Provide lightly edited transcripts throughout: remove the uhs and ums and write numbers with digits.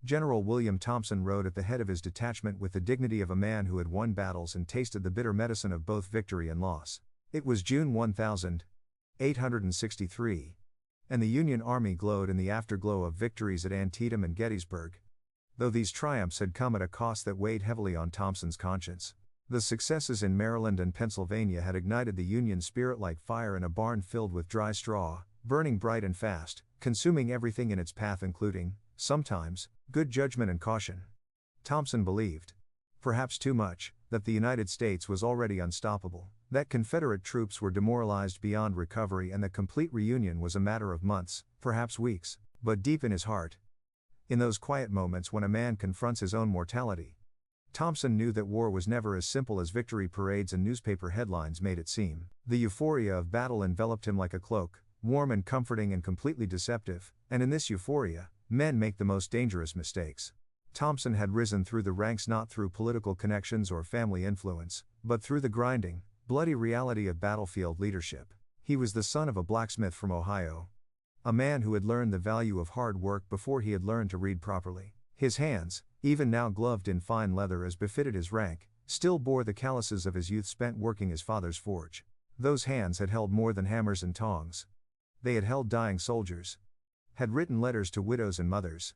General William Thompson rode at the head of his detachment with the dignity of a man who had won battles and tasted the bitter medicine of both victory and loss. It was June 1863, and the Union Army glowed in the afterglow of victories at Antietam and Gettysburg. Though these triumphs had come at a cost that weighed heavily on Thompson's conscience. The successes in Maryland and Pennsylvania had ignited the Union spirit like fire in a barn filled with dry straw, burning bright and fast, consuming everything in its path including, sometimes, good judgment and caution. Thompson believed, perhaps too much, that the United States was already unstoppable, that Confederate troops were demoralized beyond recovery and that complete reunion was a matter of months, perhaps weeks, but deep in his heart, in those quiet moments when a man confronts his own mortality, Thompson knew that war was never as simple as victory parades and newspaper headlines made it seem. The euphoria of battle enveloped him like a cloak, warm and comforting and completely deceptive, and in this euphoria, men make the most dangerous mistakes. Thompson had risen through the ranks not through political connections or family influence, but through the grinding, bloody reality of battlefield leadership. He was the son of a blacksmith from Ohio, a man who had learned the value of hard work before he had learned to read properly. His hands, even now gloved in fine leather as befitted his rank, still bore the calluses of his youth spent working his father's forge. Those hands had held more than hammers and tongs. They had held dying soldiers, had written letters to widows and mothers,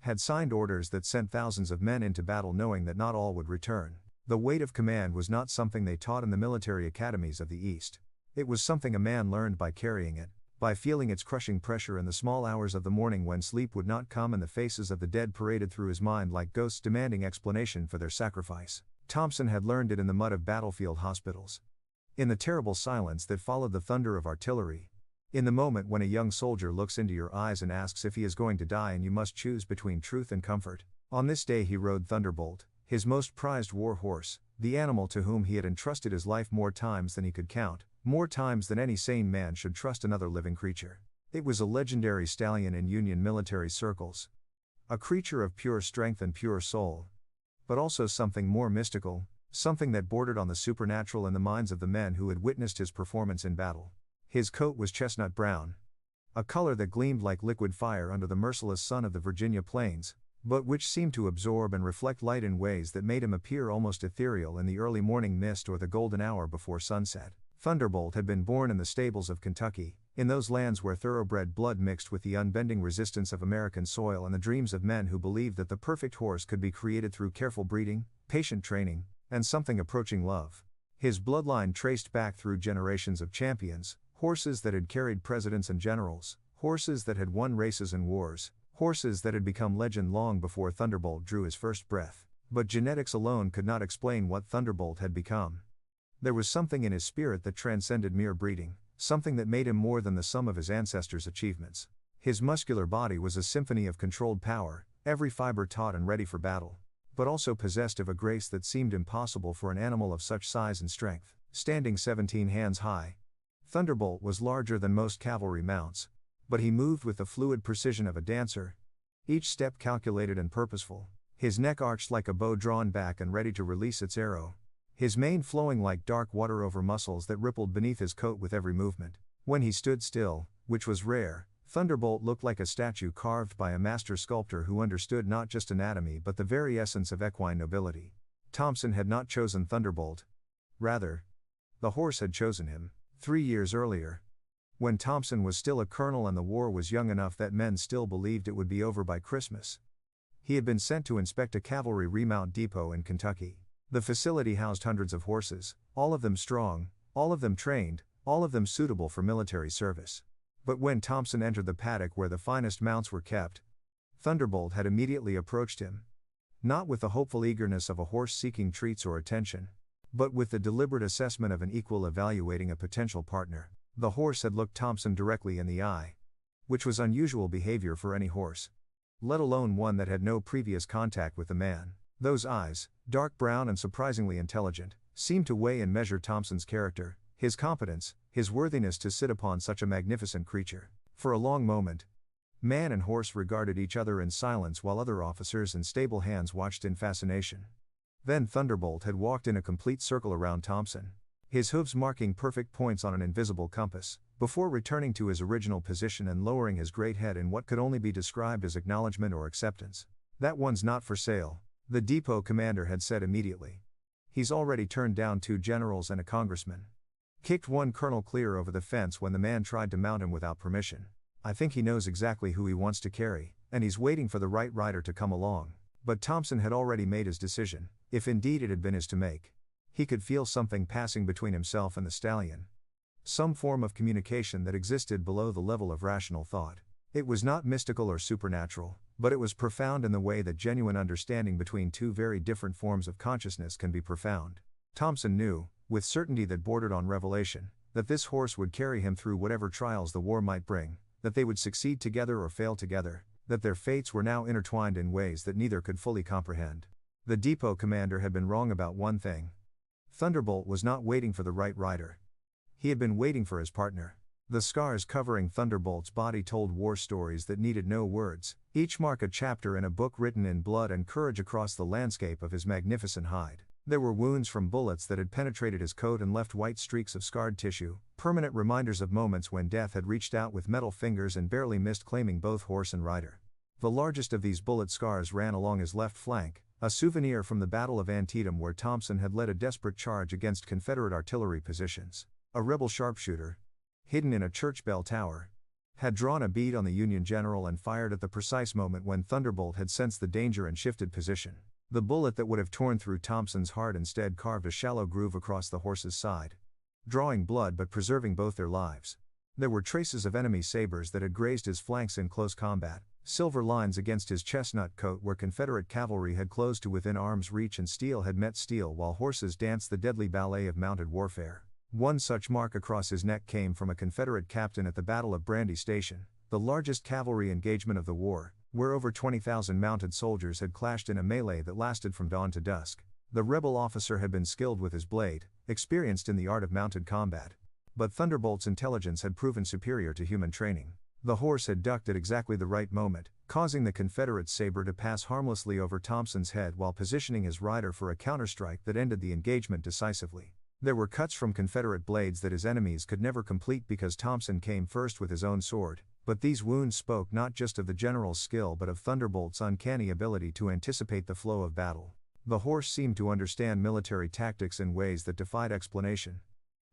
had signed orders that sent thousands of men into battle knowing that not all would return. The weight of command was not something they taught in the military academies of the East. It was something a man learned by carrying it, by feeling its crushing pressure in the small hours of the morning when sleep would not come and the faces of the dead paraded through his mind like ghosts demanding explanation for their sacrifice. Thompson had learned it in the mud of battlefield hospitals, in the terrible silence that followed the thunder of artillery, in the moment when a young soldier looks into your eyes and asks if he is going to die and you must choose between truth and comfort. On this day he rode Thunderbolt, his most prized war horse, the animal to whom he had entrusted his life more times than he could count, more times than any sane man should trust another living creature. It was a legendary stallion in Union military circles, a creature of pure strength and pure soul, but also something more mystical, something that bordered on the supernatural in the minds of the men who had witnessed his performance in battle. His coat was chestnut brown, a color that gleamed like liquid fire under the merciless sun of the Virginia plains, but which seemed to absorb and reflect light in ways that made him appear almost ethereal in the early morning mist or the golden hour before sunset. Thunderbolt had been born in the stables of Kentucky, in those lands where thoroughbred blood mixed with the unbending resistance of American soil and the dreams of men who believed that the perfect horse could be created through careful breeding, patient training, and something approaching love. His bloodline traced back through generations of champions, horses that had carried presidents and generals, horses that had won races and wars, horses that had become legend long before Thunderbolt drew his first breath. But genetics alone could not explain what Thunderbolt had become. There was something in his spirit that transcended mere breeding, something that made him more than the sum of his ancestors' achievements. His muscular body was a symphony of controlled power, every fiber taut and ready for battle, but also possessed of a grace that seemed impossible for an animal of such size and strength. Standing 17 hands high, Thunderbolt was larger than most cavalry mounts, but he moved with the fluid precision of a dancer, each step calculated and purposeful, his neck arched like a bow drawn back and ready to release its arrow, his mane flowing like dark water over muscles that rippled beneath his coat with every movement. When he stood still, which was rare, Thunderbolt looked like a statue carved by a master sculptor who understood not just anatomy but the very essence of equine nobility. Thompson had not chosen Thunderbolt. Rather, the horse had chosen him. 3 years earlier, when Thompson was still a colonel and the war was young enough that men still believed it would be over by Christmas, he had been sent to inspect a cavalry remount depot in Kentucky. The facility housed hundreds of horses, all of them strong, all of them trained, all of them suitable for military service. But when Thompson entered the paddock where the finest mounts were kept, Thunderbolt had immediately approached him. Not with the hopeful eagerness of a horse seeking treats or attention, but with the deliberate assessment of an equal evaluating a potential partner. The horse had looked Thompson directly in the eye, which was unusual behavior for any horse, let alone one that had no previous contact with the man. Those eyes, dark brown and surprisingly intelligent, seemed to weigh and measure Thompson's character, his competence, his worthiness to sit upon such a magnificent creature. For a long moment, man and horse regarded each other in silence while other officers and stable hands watched in fascination. Then Thunderbolt had walked in a complete circle around Thompson, his hooves marking perfect points on an invisible compass, before returning to his original position and lowering his great head in what could only be described as acknowledgement or acceptance. "That one's not for sale," the depot commander had said immediately. "He's already turned down 2 generals and a congressman. Kicked 1 colonel clear over the fence when the man tried to mount him without permission. I think he knows exactly who he wants to carry, and he's waiting for the right rider to come along." But Thompson had already made his decision, if indeed it had been his to make. He could feel something passing between himself and the stallion. Some form of communication that existed below the level of rational thought. It was not mystical or supernatural, but it was profound in the way that genuine understanding between 2 very different forms of consciousness can be profound. Thompson knew, with certainty that bordered on revelation, that this horse would carry him through whatever trials the war might bring, that they would succeed together or fail together, that their fates were now intertwined in ways that neither could fully comprehend. The depot commander had been wrong about one thing. Thunderbolt was not waiting for the right rider. He had been waiting for his partner. The scars covering Thunderbolt's body told war stories that needed no words, each mark a chapter in a book written in blood and courage across the landscape of his magnificent hide. There were wounds from bullets that had penetrated his coat and left white streaks of scarred tissue, permanent reminders of moments when death had reached out with metal fingers and barely missed, claiming both horse and rider. The largest of these bullet scars ran along his left flank, a souvenir from the Battle of Antietam where Thompson had led a desperate charge against Confederate artillery positions. A rebel sharpshooter, hidden in a church bell tower, had drawn a bead on the Union general and fired at the precise moment when Thunderbolt had sensed the danger and shifted position. The bullet that would have torn through Thompson's heart instead carved a shallow groove across the horse's side, drawing blood but preserving both their lives. There were traces of enemy sabers that had grazed his flanks in close combat, silver lines against his chestnut coat where Confederate cavalry had closed to within arm's reach and steel had met steel while horses danced the deadly ballet of mounted warfare. One such mark across his neck came from a Confederate captain at the Battle of Brandy Station, the largest cavalry engagement of the war, where over 20,000 mounted soldiers had clashed in a melee that lasted from dawn to dusk. The rebel officer had been skilled with his blade, experienced in the art of mounted combat. But Thunderbolt's intelligence had proven superior to human training. The horse had ducked at exactly the right moment, causing the Confederate saber to pass harmlessly over Thompson's head while positioning his rider for a counterstrike that ended the engagement decisively. There were cuts from Confederate blades that his enemies could never complete because Thompson came first with his own sword, but these wounds spoke not just of the general's skill but of Thunderbolt's uncanny ability to anticipate the flow of battle. The horse seemed to understand military tactics in ways that defied explanation,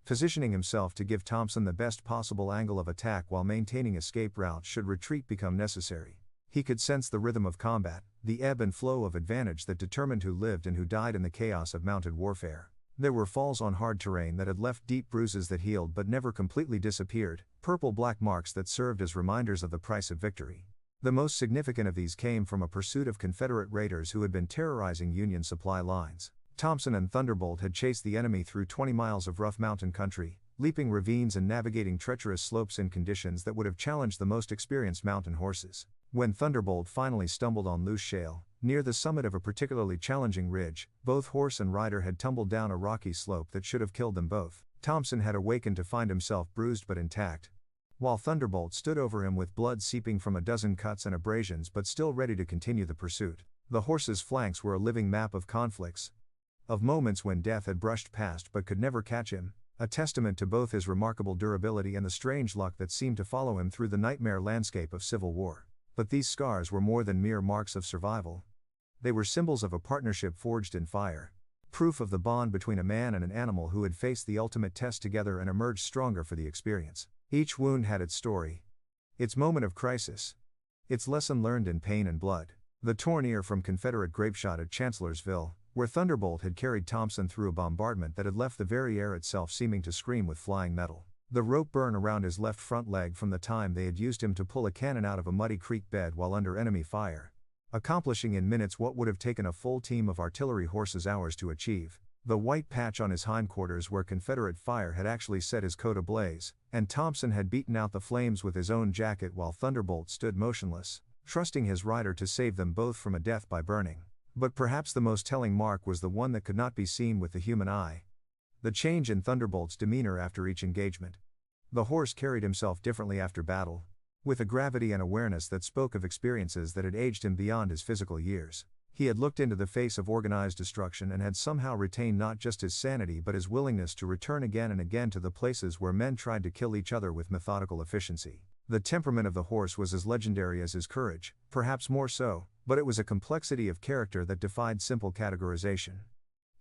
positioning himself to give Thompson the best possible angle of attack while maintaining escape routes should retreat become necessary. He could sense the rhythm of combat, the ebb and flow of advantage that determined who lived and who died in the chaos of mounted warfare. There were falls on hard terrain that had left deep bruises that healed but never completely disappeared, purple-black marks that served as reminders of the price of victory. The most significant of these came from a pursuit of Confederate raiders who had been terrorizing Union supply lines. Thompson and Thunderbolt had chased the enemy through 20 miles of rough mountain country, leaping ravines and navigating treacherous slopes in conditions that would have challenged the most experienced mountain horses. When Thunderbolt finally stumbled on loose shale, near the summit of a particularly challenging ridge, both horse and rider had tumbled down a rocky slope that should have killed them both. Thompson had awakened to find himself bruised but intact, while Thunderbolt stood over him with blood seeping from a dozen cuts and abrasions but still ready to continue the pursuit. The horse's flanks were a living map of conflicts, of moments when death had brushed past but could never catch him, a testament to both his remarkable durability and the strange luck that seemed to follow him through the nightmare landscape of civil war. But these scars were more than mere marks of survival. They were symbols of a partnership forged in fire, proof of the bond between a man and an animal who had faced the ultimate test together and emerged stronger for the experience. Each wound had its story, its moment of crisis, its lesson learned in pain and blood. The torn ear from Confederate grapeshot at Chancellorsville, where Thunderbolt had carried Thompson through a bombardment that had left the very air itself seeming to scream with flying metal. The rope burn around his left front leg from the time they had used him to pull a cannon out of a muddy creek bed while under enemy fire, accomplishing in minutes what would have taken a full team of artillery horses hours to achieve. The white patch on his hindquarters where Confederate fire had actually set his coat ablaze, and Thompson had beaten out the flames with his own jacket while Thunderbolt stood motionless, trusting his rider to save them both from a death by burning. But perhaps the most telling mark was the one that could not be seen with the human eye: the change in Thunderbolt's demeanor after each engagement. The horse carried himself differently after battle, with a gravity and awareness that spoke of experiences that had aged him beyond his physical years. He had looked into the face of organized destruction and had somehow retained not just his sanity but his willingness to return again and again to the places where men tried to kill each other with methodical efficiency. The temperament of the horse was as legendary as his courage, perhaps more so, But it was a complexity of character that defied simple categorization.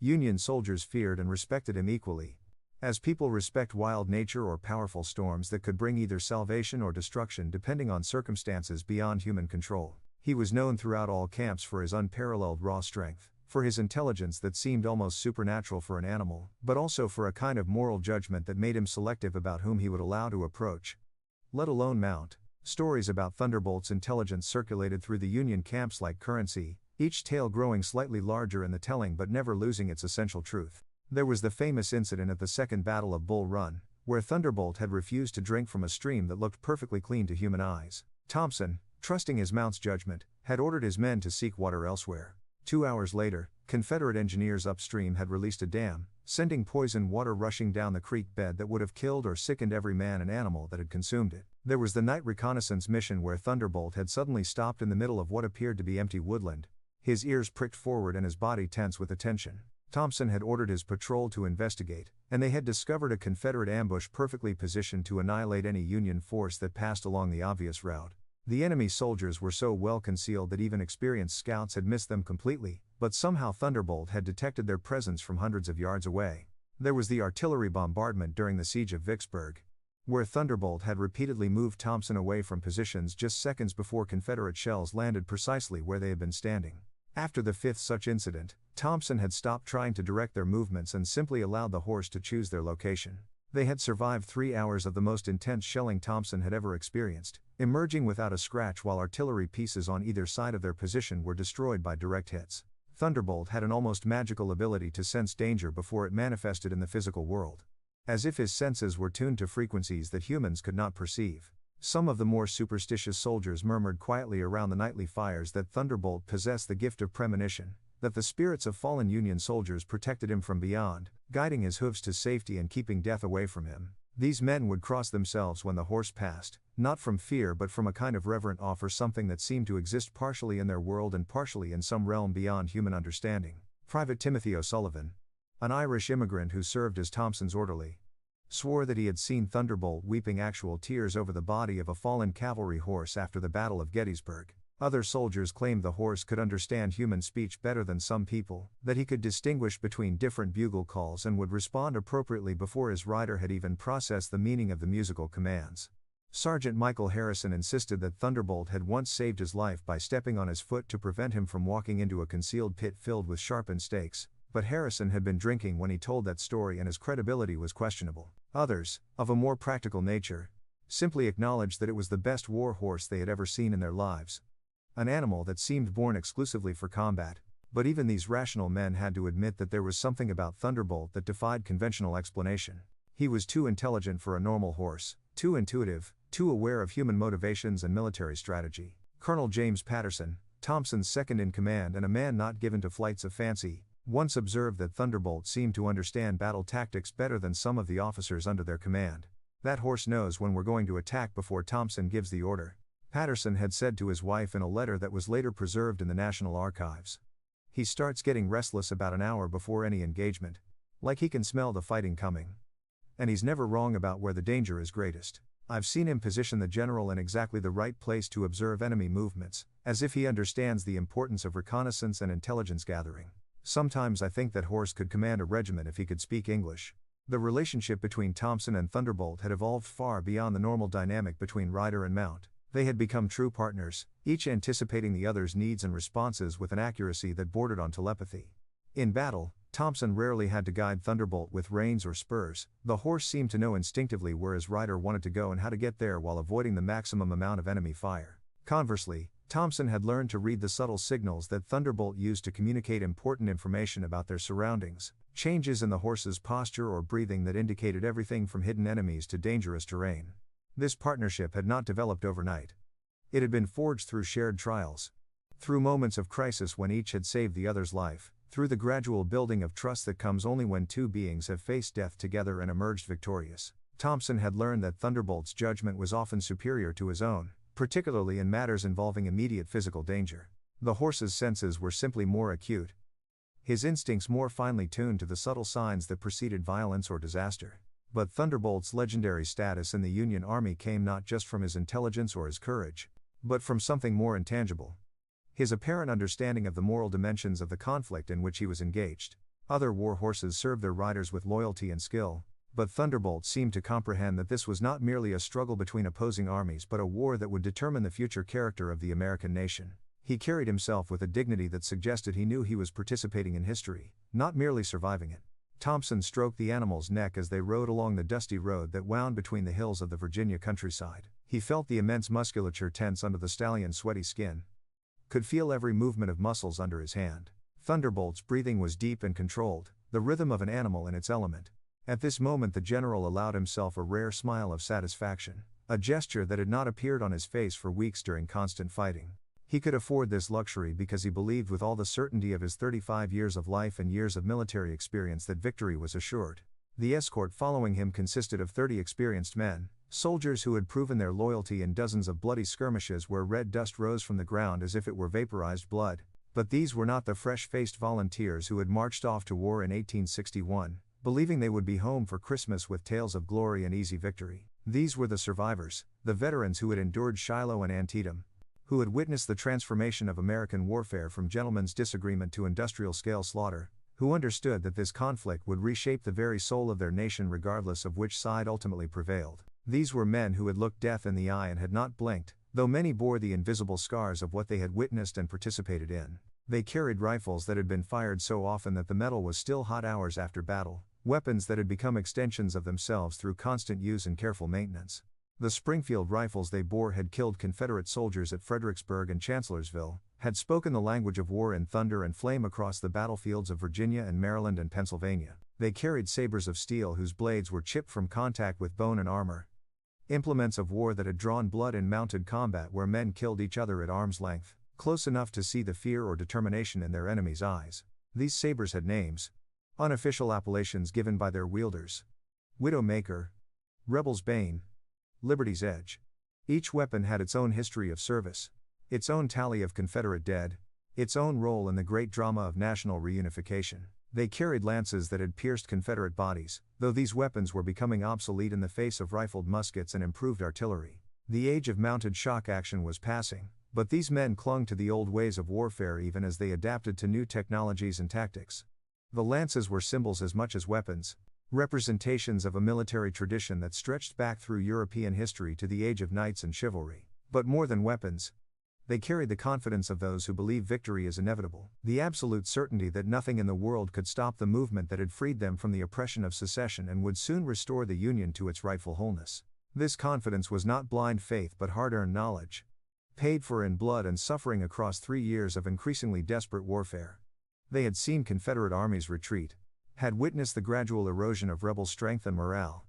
Union soldiers feared and respected him equally. As people respect wild nature or powerful storms that could bring either salvation or destruction depending on circumstances beyond human control, he was known throughout all camps for his unparalleled raw strength, for his intelligence that seemed almost supernatural for an animal, but also for a kind of moral judgment that made him selective about whom he would allow to approach, let alone mount. Stories about Thunderbolt's intelligence circulated through the Union camps like currency, each tale growing slightly larger in the telling but never losing its essential truth. There was the famous incident at the Second Battle of Bull Run, where Thunderbolt had refused to drink from a stream that looked perfectly clean to human eyes. Thompson, trusting his mount's judgment, had ordered his men to seek water elsewhere. 2 hours later, Confederate engineers upstream had released a dam, sending poison water rushing down the creek bed that would have killed or sickened every man and animal that had consumed it. There was the night reconnaissance mission where Thunderbolt had suddenly stopped in the middle of what appeared to be empty woodland, his ears pricked forward and his body tense with attention. Thompson had ordered his patrol to investigate, and they had discovered a Confederate ambush perfectly positioned to annihilate any Union force that passed along the obvious route. The enemy soldiers were so well concealed that even experienced scouts had missed them completely, but somehow Thunderbolt had detected their presence from hundreds of yards away. There was the artillery bombardment during the siege of Vicksburg, where Thunderbolt had repeatedly moved Thompson away from positions just seconds before Confederate shells landed precisely where they had been standing. After the fifth such incident, Thompson had stopped trying to direct their movements and simply allowed the horse to choose their location. They had survived 3 hours of the most intense shelling Thompson had ever experienced, emerging without a scratch while artillery pieces on either side of their position were destroyed by direct hits. Thunderbolt had an almost magical ability to sense danger before it manifested in the physical world. As if his senses were tuned to frequencies that humans could not perceive. Some of the more superstitious soldiers murmured quietly around the nightly fires that Thunderbolt possessed the gift of premonition, that the spirits of fallen Union soldiers protected him from beyond, guiding his hooves to safety and keeping death away from him. These men would cross themselves when the horse passed, not from fear but from a kind of reverent awe for something that seemed to exist partially in their world and partially in some realm beyond human understanding. Private Timothy O'Sullivan, an Irish immigrant who served as Thompson's orderly, swore that he had seen Thunderbolt weeping actual tears over the body of a fallen cavalry horse after the Battle of Gettysburg. Other soldiers claimed the horse could understand human speech better than some people, that he could distinguish between different bugle calls and would respond appropriately before his rider had even processed the meaning of the musical commands. Sergeant Michael Harrison insisted that Thunderbolt had once saved his life by stepping on his foot to prevent him from walking into a concealed pit filled with sharpened stakes, but Harrison had been drinking when he told that story and his credibility was questionable. Others, of a more practical nature, simply acknowledged that it was the best war horse they had ever seen in their lives. An animal that seemed born exclusively for combat, but even these rational men had to admit that there was something about Thunderbolt that defied conventional explanation. He was too intelligent for a normal horse, too intuitive, too aware of human motivations and military strategy. Colonel James Patterson, Thompson's second-in-command and a man not given to flights of fancy, once observed that Thunderbolt seemed to understand battle tactics better than some of the officers under their command. "That horse knows when we're going to attack before Thompson gives the order," Patterson had said to his wife in a letter that was later preserved in the National Archives. "He starts getting restless about an hour before any engagement, like he can smell the fighting coming. And he's never wrong about where the danger is greatest. I've seen him position the general in exactly the right place to observe enemy movements, as if he understands the importance of reconnaissance and intelligence gathering. Sometimes I think that horse could command a regiment if he could speak English." The relationship between Thompson and Thunderbolt had evolved far beyond the normal dynamic between rider and mount. They had become true partners, each anticipating the other's needs and responses with an accuracy that bordered on telepathy. In battle, Thompson rarely had to guide Thunderbolt with reins or spurs. The horse seemed to know instinctively where his rider wanted to go and how to get there while avoiding the maximum amount of enemy fire. Conversely, Thompson had learned to read the subtle signals that Thunderbolt used to communicate important information about their surroundings, changes in the horse's posture or breathing that indicated everything from hidden enemies to dangerous terrain. This partnership had not developed overnight. It had been forged through shared trials, through moments of crisis when each had saved the other's life, through the gradual building of trust that comes only when two beings have faced death together and emerged victorious. Thompson had learned that Thunderbolt's judgment was often superior to his own, particularly in matters involving immediate physical danger. The horse's senses were simply more acute, his instincts more finely tuned to the subtle signs that preceded violence or disaster. But Thunderbolt's legendary status in the Union Army came not just from his intelligence or his courage, but from something more intangible. his apparent understanding of the moral dimensions of the conflict in which he was engaged. Other war horses served their riders with loyalty and skill, but Thunderbolt seemed to comprehend that this was not merely a struggle between opposing armies but a war that would determine the future character of the American nation. He carried himself with a dignity that suggested he knew he was participating in history, not merely surviving it. Thompson stroked the animal's neck as they rode along the dusty road that wound between the hills of the Virginia countryside. He felt the immense musculature tense under the stallion's sweaty skin. Could feel every movement of muscles under his hand. Thunderbolt's breathing was deep and controlled, the rhythm of an animal in its element. At this moment the general allowed himself a rare smile of satisfaction, a gesture that had not appeared on his face for weeks during constant fighting. He could afford this luxury because he believed with all the certainty of his 35 years of life and years of military experience that victory was assured. The escort following him consisted of 30 experienced men, soldiers who had proven their loyalty in dozens of bloody skirmishes where red dust rose from the ground as if it were vaporized blood. But these were not the fresh-faced volunteers who had marched off to war in 1861, believing they would be home for Christmas with tales of glory and easy victory. These were the survivors, the veterans who had endured Shiloh and Antietam, who had witnessed the transformation of American warfare from gentlemen's disagreement to industrial-scale slaughter, who understood that this conflict would reshape the very soul of their nation regardless of which side ultimately prevailed. These were men who had looked death in the eye and had not blinked, though many bore the invisible scars of what they had witnessed and participated in. They carried rifles that had been fired so often that the metal was still hot hours after battle, weapons that had become extensions of themselves through constant use and careful maintenance. The Springfield rifles they bore had killed Confederate soldiers at Fredericksburg and Chancellorsville, had spoken the language of war in thunder and flame across the battlefields of Virginia and Maryland and Pennsylvania. They carried sabers of steel whose blades were chipped from contact with bone and armor. Implements of war that had drawn blood in mounted combat where men killed each other at arm's length, close enough to see the fear or determination in their enemies' eyes. These sabers had names, unofficial appellations given by their wielders: Widowmaker, Rebel's Bane, Liberty's Edge. Each weapon had its own history of service, its own tally of Confederate dead, its own role in the great drama of national reunification. They carried lances that had pierced Confederate bodies, though these weapons were becoming obsolete in the face of rifled muskets and improved artillery. The age of mounted shock action was passing, but these men clung to the old ways of warfare even as they adapted to new technologies and tactics. The lances were symbols as much as weapons, representations of a military tradition that stretched back through European history to the age of knights and chivalry. But more than weapons, they carried the confidence of those who believe victory is inevitable, the absolute certainty that nothing in the world could stop the movement that had freed them from the oppression of secession and would soon restore the Union to its rightful wholeness. This confidence was not blind faith but hard-earned knowledge, paid for in blood and suffering across 3 years of increasingly desperate warfare. They had seen Confederate armies retreat, had witnessed the gradual erosion of rebel strength and morale,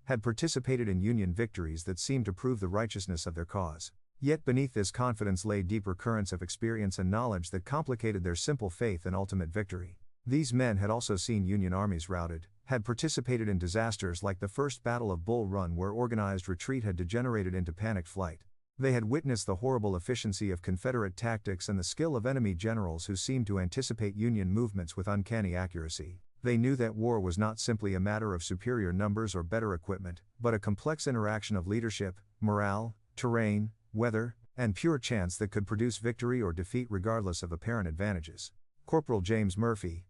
had participated in Union victories that seemed to prove the righteousness of their cause. Yet beneath this confidence lay deeper currents of experience and knowledge that complicated their simple faith in ultimate victory. These men had also seen Union armies routed, had participated in disasters like the First Battle of Bull Run where organized retreat had degenerated into panicked flight. They had witnessed the horrible efficiency of Confederate tactics and the skill of enemy generals who seemed to anticipate Union movements with uncanny accuracy. They knew that war was not simply a matter of superior numbers or better equipment, but a complex interaction of leadership, morale, terrain, weather, and pure chance that could produce victory or defeat regardless of apparent advantages. Corporal James Murphy,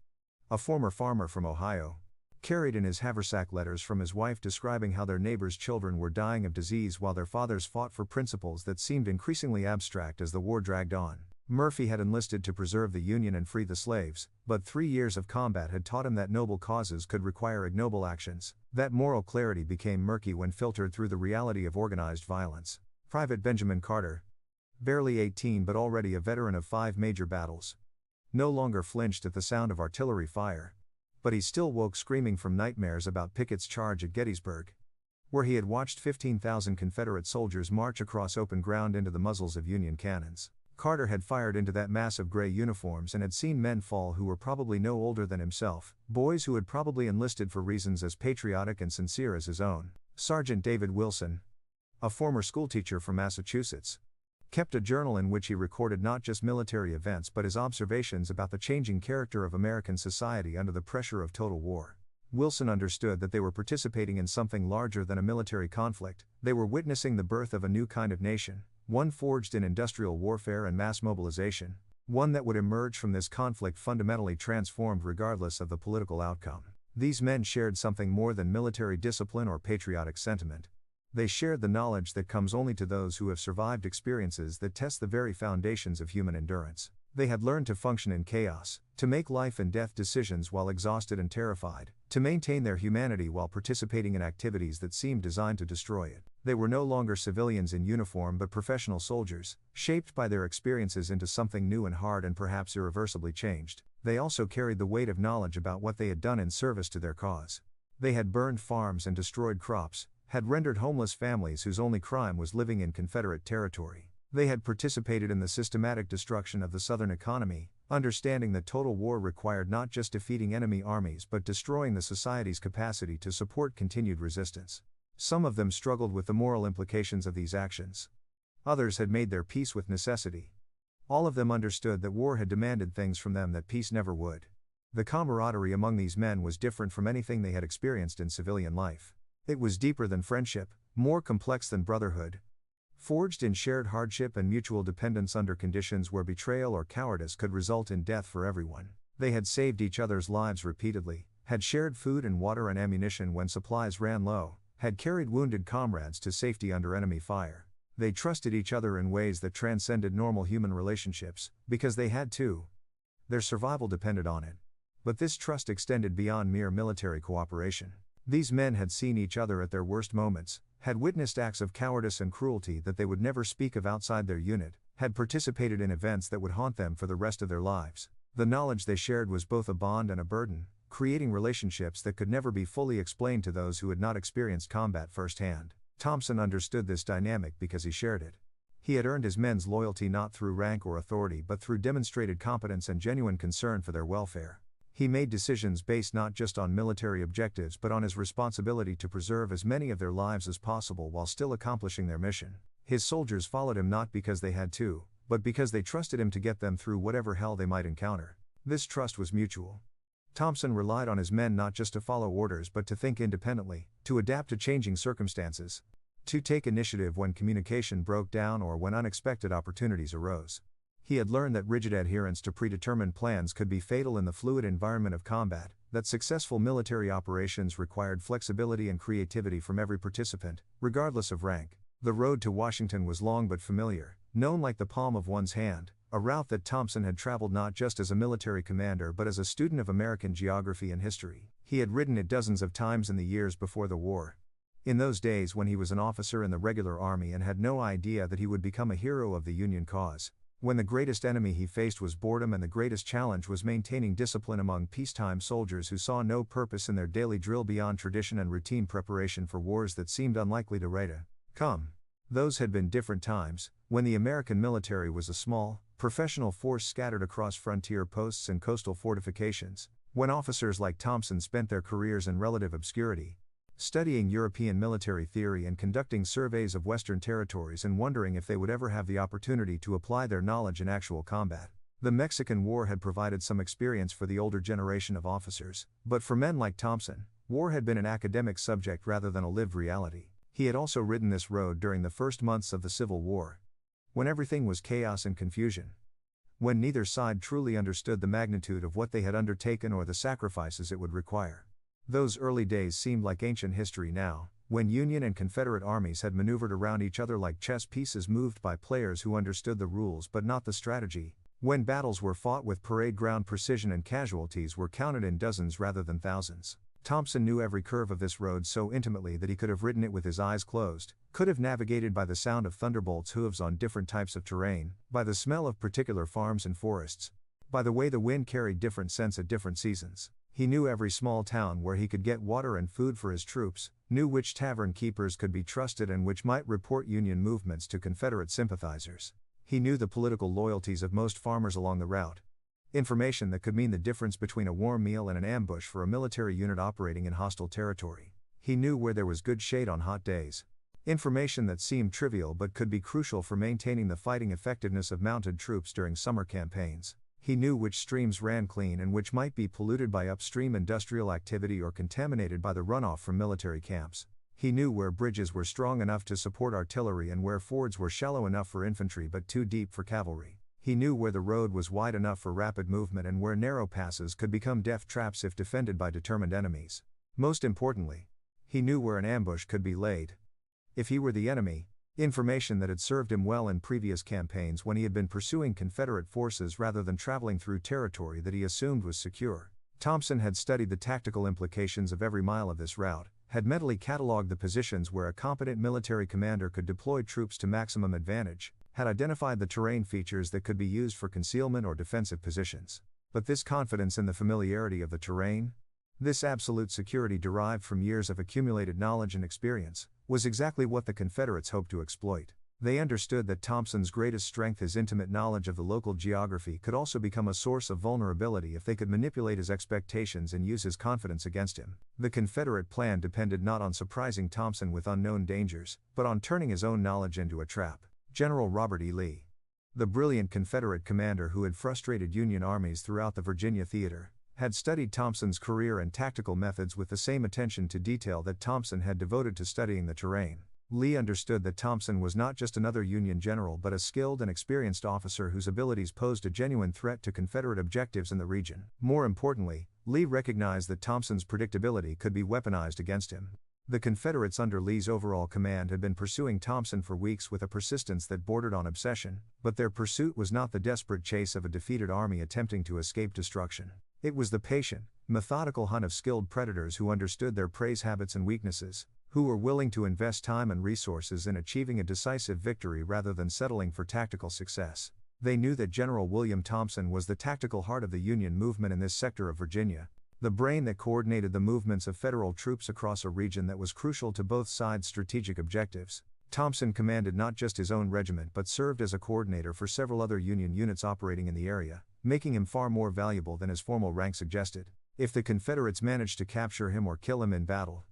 a former farmer from Ohio, carried in his haversack letters from his wife describing how their neighbors' children were dying of disease while their fathers fought for principles that seemed increasingly abstract as the war dragged on. Murphy had enlisted to preserve the Union and free the slaves, but 3 years of combat had taught him that noble causes could require ignoble actions. That moral clarity became murky when filtered through the reality of organized violence. Private Benjamin Carter, barely 18 but already a veteran of 5 major battles, no longer flinched at the sound of artillery fire, but he still woke screaming from nightmares about Pickett's charge at Gettysburg, where he had watched 15,000 Confederate soldiers march across open ground into the muzzles of Union cannons. Carter had fired into that mass of gray uniforms and had seen men fall who were probably no older than himself, boys who had probably enlisted for reasons as patriotic and sincere as his own. Sergeant David Wilson, a former schoolteacher from Massachusetts, kept a journal in which he recorded not just military events but his observations about the changing character of American society under the pressure of total war. Wilson understood that they were participating in something larger than a military conflict. They were witnessing the birth of a new kind of nation, one forged in industrial warfare and mass mobilization, one that would emerge from this conflict fundamentally transformed regardless of the political outcome. These men shared something more than military discipline or patriotic sentiment. They shared the knowledge that comes only to those who have survived experiences that test the very foundations of human endurance. They had learned to function in chaos, to make life and death decisions while exhausted and terrified, to maintain their humanity while participating in activities that seemed designed to destroy it. They were no longer civilians in uniform but professional soldiers, shaped by their experiences into something new and hard and perhaps irreversibly changed. They also carried the weight of knowledge about what they had done in service to their cause. They had burned farms and destroyed crops, had rendered homeless families whose only crime was living in Confederate territory. They had participated in the systematic destruction of the Southern economy, understanding that total war required not just defeating enemy armies but destroying the society's capacity to support continued resistance. Some of them struggled with the moral implications of these actions. Others had made their peace with necessity. All of them understood that war had demanded things from them that peace never would. The camaraderie among these men was different from anything they had experienced in civilian life. It was deeper than friendship, more complex than brotherhood, forged in shared hardship and mutual dependence under conditions where betrayal or cowardice could result in death for everyone. They had saved each other's lives repeatedly, had shared food and water and ammunition when supplies ran low, had carried wounded comrades to safety under enemy fire. They trusted each other in ways that transcended normal human relationships, because they had to. Their survival depended on it. But this trust extended beyond mere military cooperation. These men had seen each other at their worst moments, had witnessed acts of cowardice and cruelty that they would never speak of outside their unit, had participated in events that would haunt them for the rest of their lives. The knowledge they shared was both a bond and a burden, creating relationships that could never be fully explained to those who had not experienced combat firsthand. Thompson understood this dynamic because he shared it. He had earned his men's loyalty not through rank or authority but through demonstrated competence and genuine concern for their welfare. He made decisions based not just on military objectives but on his responsibility to preserve as many of their lives as possible while still accomplishing their mission. His soldiers followed him not because they had to, but because they trusted him to get them through whatever hell they might encounter. This trust was mutual. Thompson relied on his men not just to follow orders but to think independently, to adapt to changing circumstances, to take initiative when communication broke down or when unexpected opportunities arose. He had learned that rigid adherence to predetermined plans could be fatal in the fluid environment of combat, that successful military operations required flexibility and creativity from every participant, regardless of rank. The road to Washington was long but familiar, known like the palm of one's hand, a route that Thompson had traveled not just as a military commander but as a student of American geography and history. He had ridden it dozens of times in the years before the war. In those days when he was an officer in the regular army and had no idea that he would become a hero of the Union cause. When the greatest enemy he faced was boredom and the greatest challenge was maintaining discipline among peacetime soldiers who saw no purpose in their daily drill beyond tradition and routine preparation for wars that seemed unlikely to come. Those had been different times, when the American military was a small, professional force scattered across frontier posts and coastal fortifications, when officers like Thompson spent their careers in relative obscurity, studying European military theory and conducting surveys of Western territories and wondering if they would ever have the opportunity to apply their knowledge in actual combat. The Mexican War had provided some experience for the older generation of officers, but for men like Thompson, war had been an academic subject rather than a lived reality. He had also ridden this road during the first months of the Civil War, when everything was chaos and confusion, when neither side truly understood the magnitude of what they had undertaken or the sacrifices it would require. Those early days seemed like ancient history now, when Union and Confederate armies had maneuvered around each other like chess pieces moved by players who understood the rules but not the strategy, when battles were fought with parade ground precision and casualties were counted in dozens rather than thousands. Thompson knew every curve of this road so intimately that he could have ridden it with his eyes closed, could have navigated by the sound of Thunderbolt's hooves on different types of terrain, by the smell of particular farms and forests, by the way the wind carried different scents at different seasons. He knew every small town where he could get water and food for his troops, knew which tavern keepers could be trusted and which might report Union movements to Confederate sympathizers. He knew the political loyalties of most farmers along the route. Information that could mean the difference between a warm meal and an ambush for a military unit operating in hostile territory. He knew where there was good shade on hot days. Information that seemed trivial but could be crucial for maintaining the fighting effectiveness of mounted troops during summer campaigns. He knew which streams ran clean and which might be polluted by upstream industrial activity or contaminated by the runoff from military camps. He knew where bridges were strong enough to support artillery and where fords were shallow enough for infantry but too deep for cavalry. He knew where the road was wide enough for rapid movement and where narrow passes could become death traps if defended by determined enemies. Most importantly, he knew where an ambush could be laid if he were the enemy, information that had served him well in previous campaigns when he had been pursuing Confederate forces rather than traveling through territory that he assumed was secure. Thompson had studied the tactical implications of every mile of this route, had mentally catalogued the positions where a competent military commander could deploy troops to maximum advantage, had identified the terrain features that could be used for concealment or defensive positions. But this confidence in the familiarity of the terrain, this absolute security derived from years of accumulated knowledge and experience, was exactly what the Confederates hoped to exploit. They understood that Thompson's greatest strength, his intimate knowledge of the local geography, could also become a source of vulnerability if they could manipulate his expectations and use his confidence against him. The Confederate plan depended not on surprising Thompson with unknown dangers, but on turning his own knowledge into a trap. General Robert E. Lee, the brilliant Confederate commander who had frustrated Union armies throughout the Virginia theater, had studied Thompson's career and tactical methods with the same attention to detail that Thompson had devoted to studying the terrain. Lee understood that Thompson was not just another Union general but a skilled and experienced officer whose abilities posed a genuine threat to Confederate objectives in the region. More importantly, Lee recognized that Thompson's predictability could be weaponized against him. The Confederates under Lee's overall command had been pursuing Thompson for weeks with a persistence that bordered on obsession, but their pursuit was not the desperate chase of a defeated army attempting to escape destruction. It was the patient, methodical hunt of skilled predators who understood their prey's habits and weaknesses, who were willing to invest time and resources in achieving a decisive victory rather than settling for tactical success. They knew that General William Thompson was the tactical heart of the Union movement in this sector of Virginia, the brain that coordinated the movements of Federal troops across a region that was crucial to both sides' strategic objectives. Thompson commanded not just his own regiment but served as a coordinator for several other Union units operating in the area, making him far more valuable than his formal rank suggested. If the Confederates managed to capture him or kill him in battle,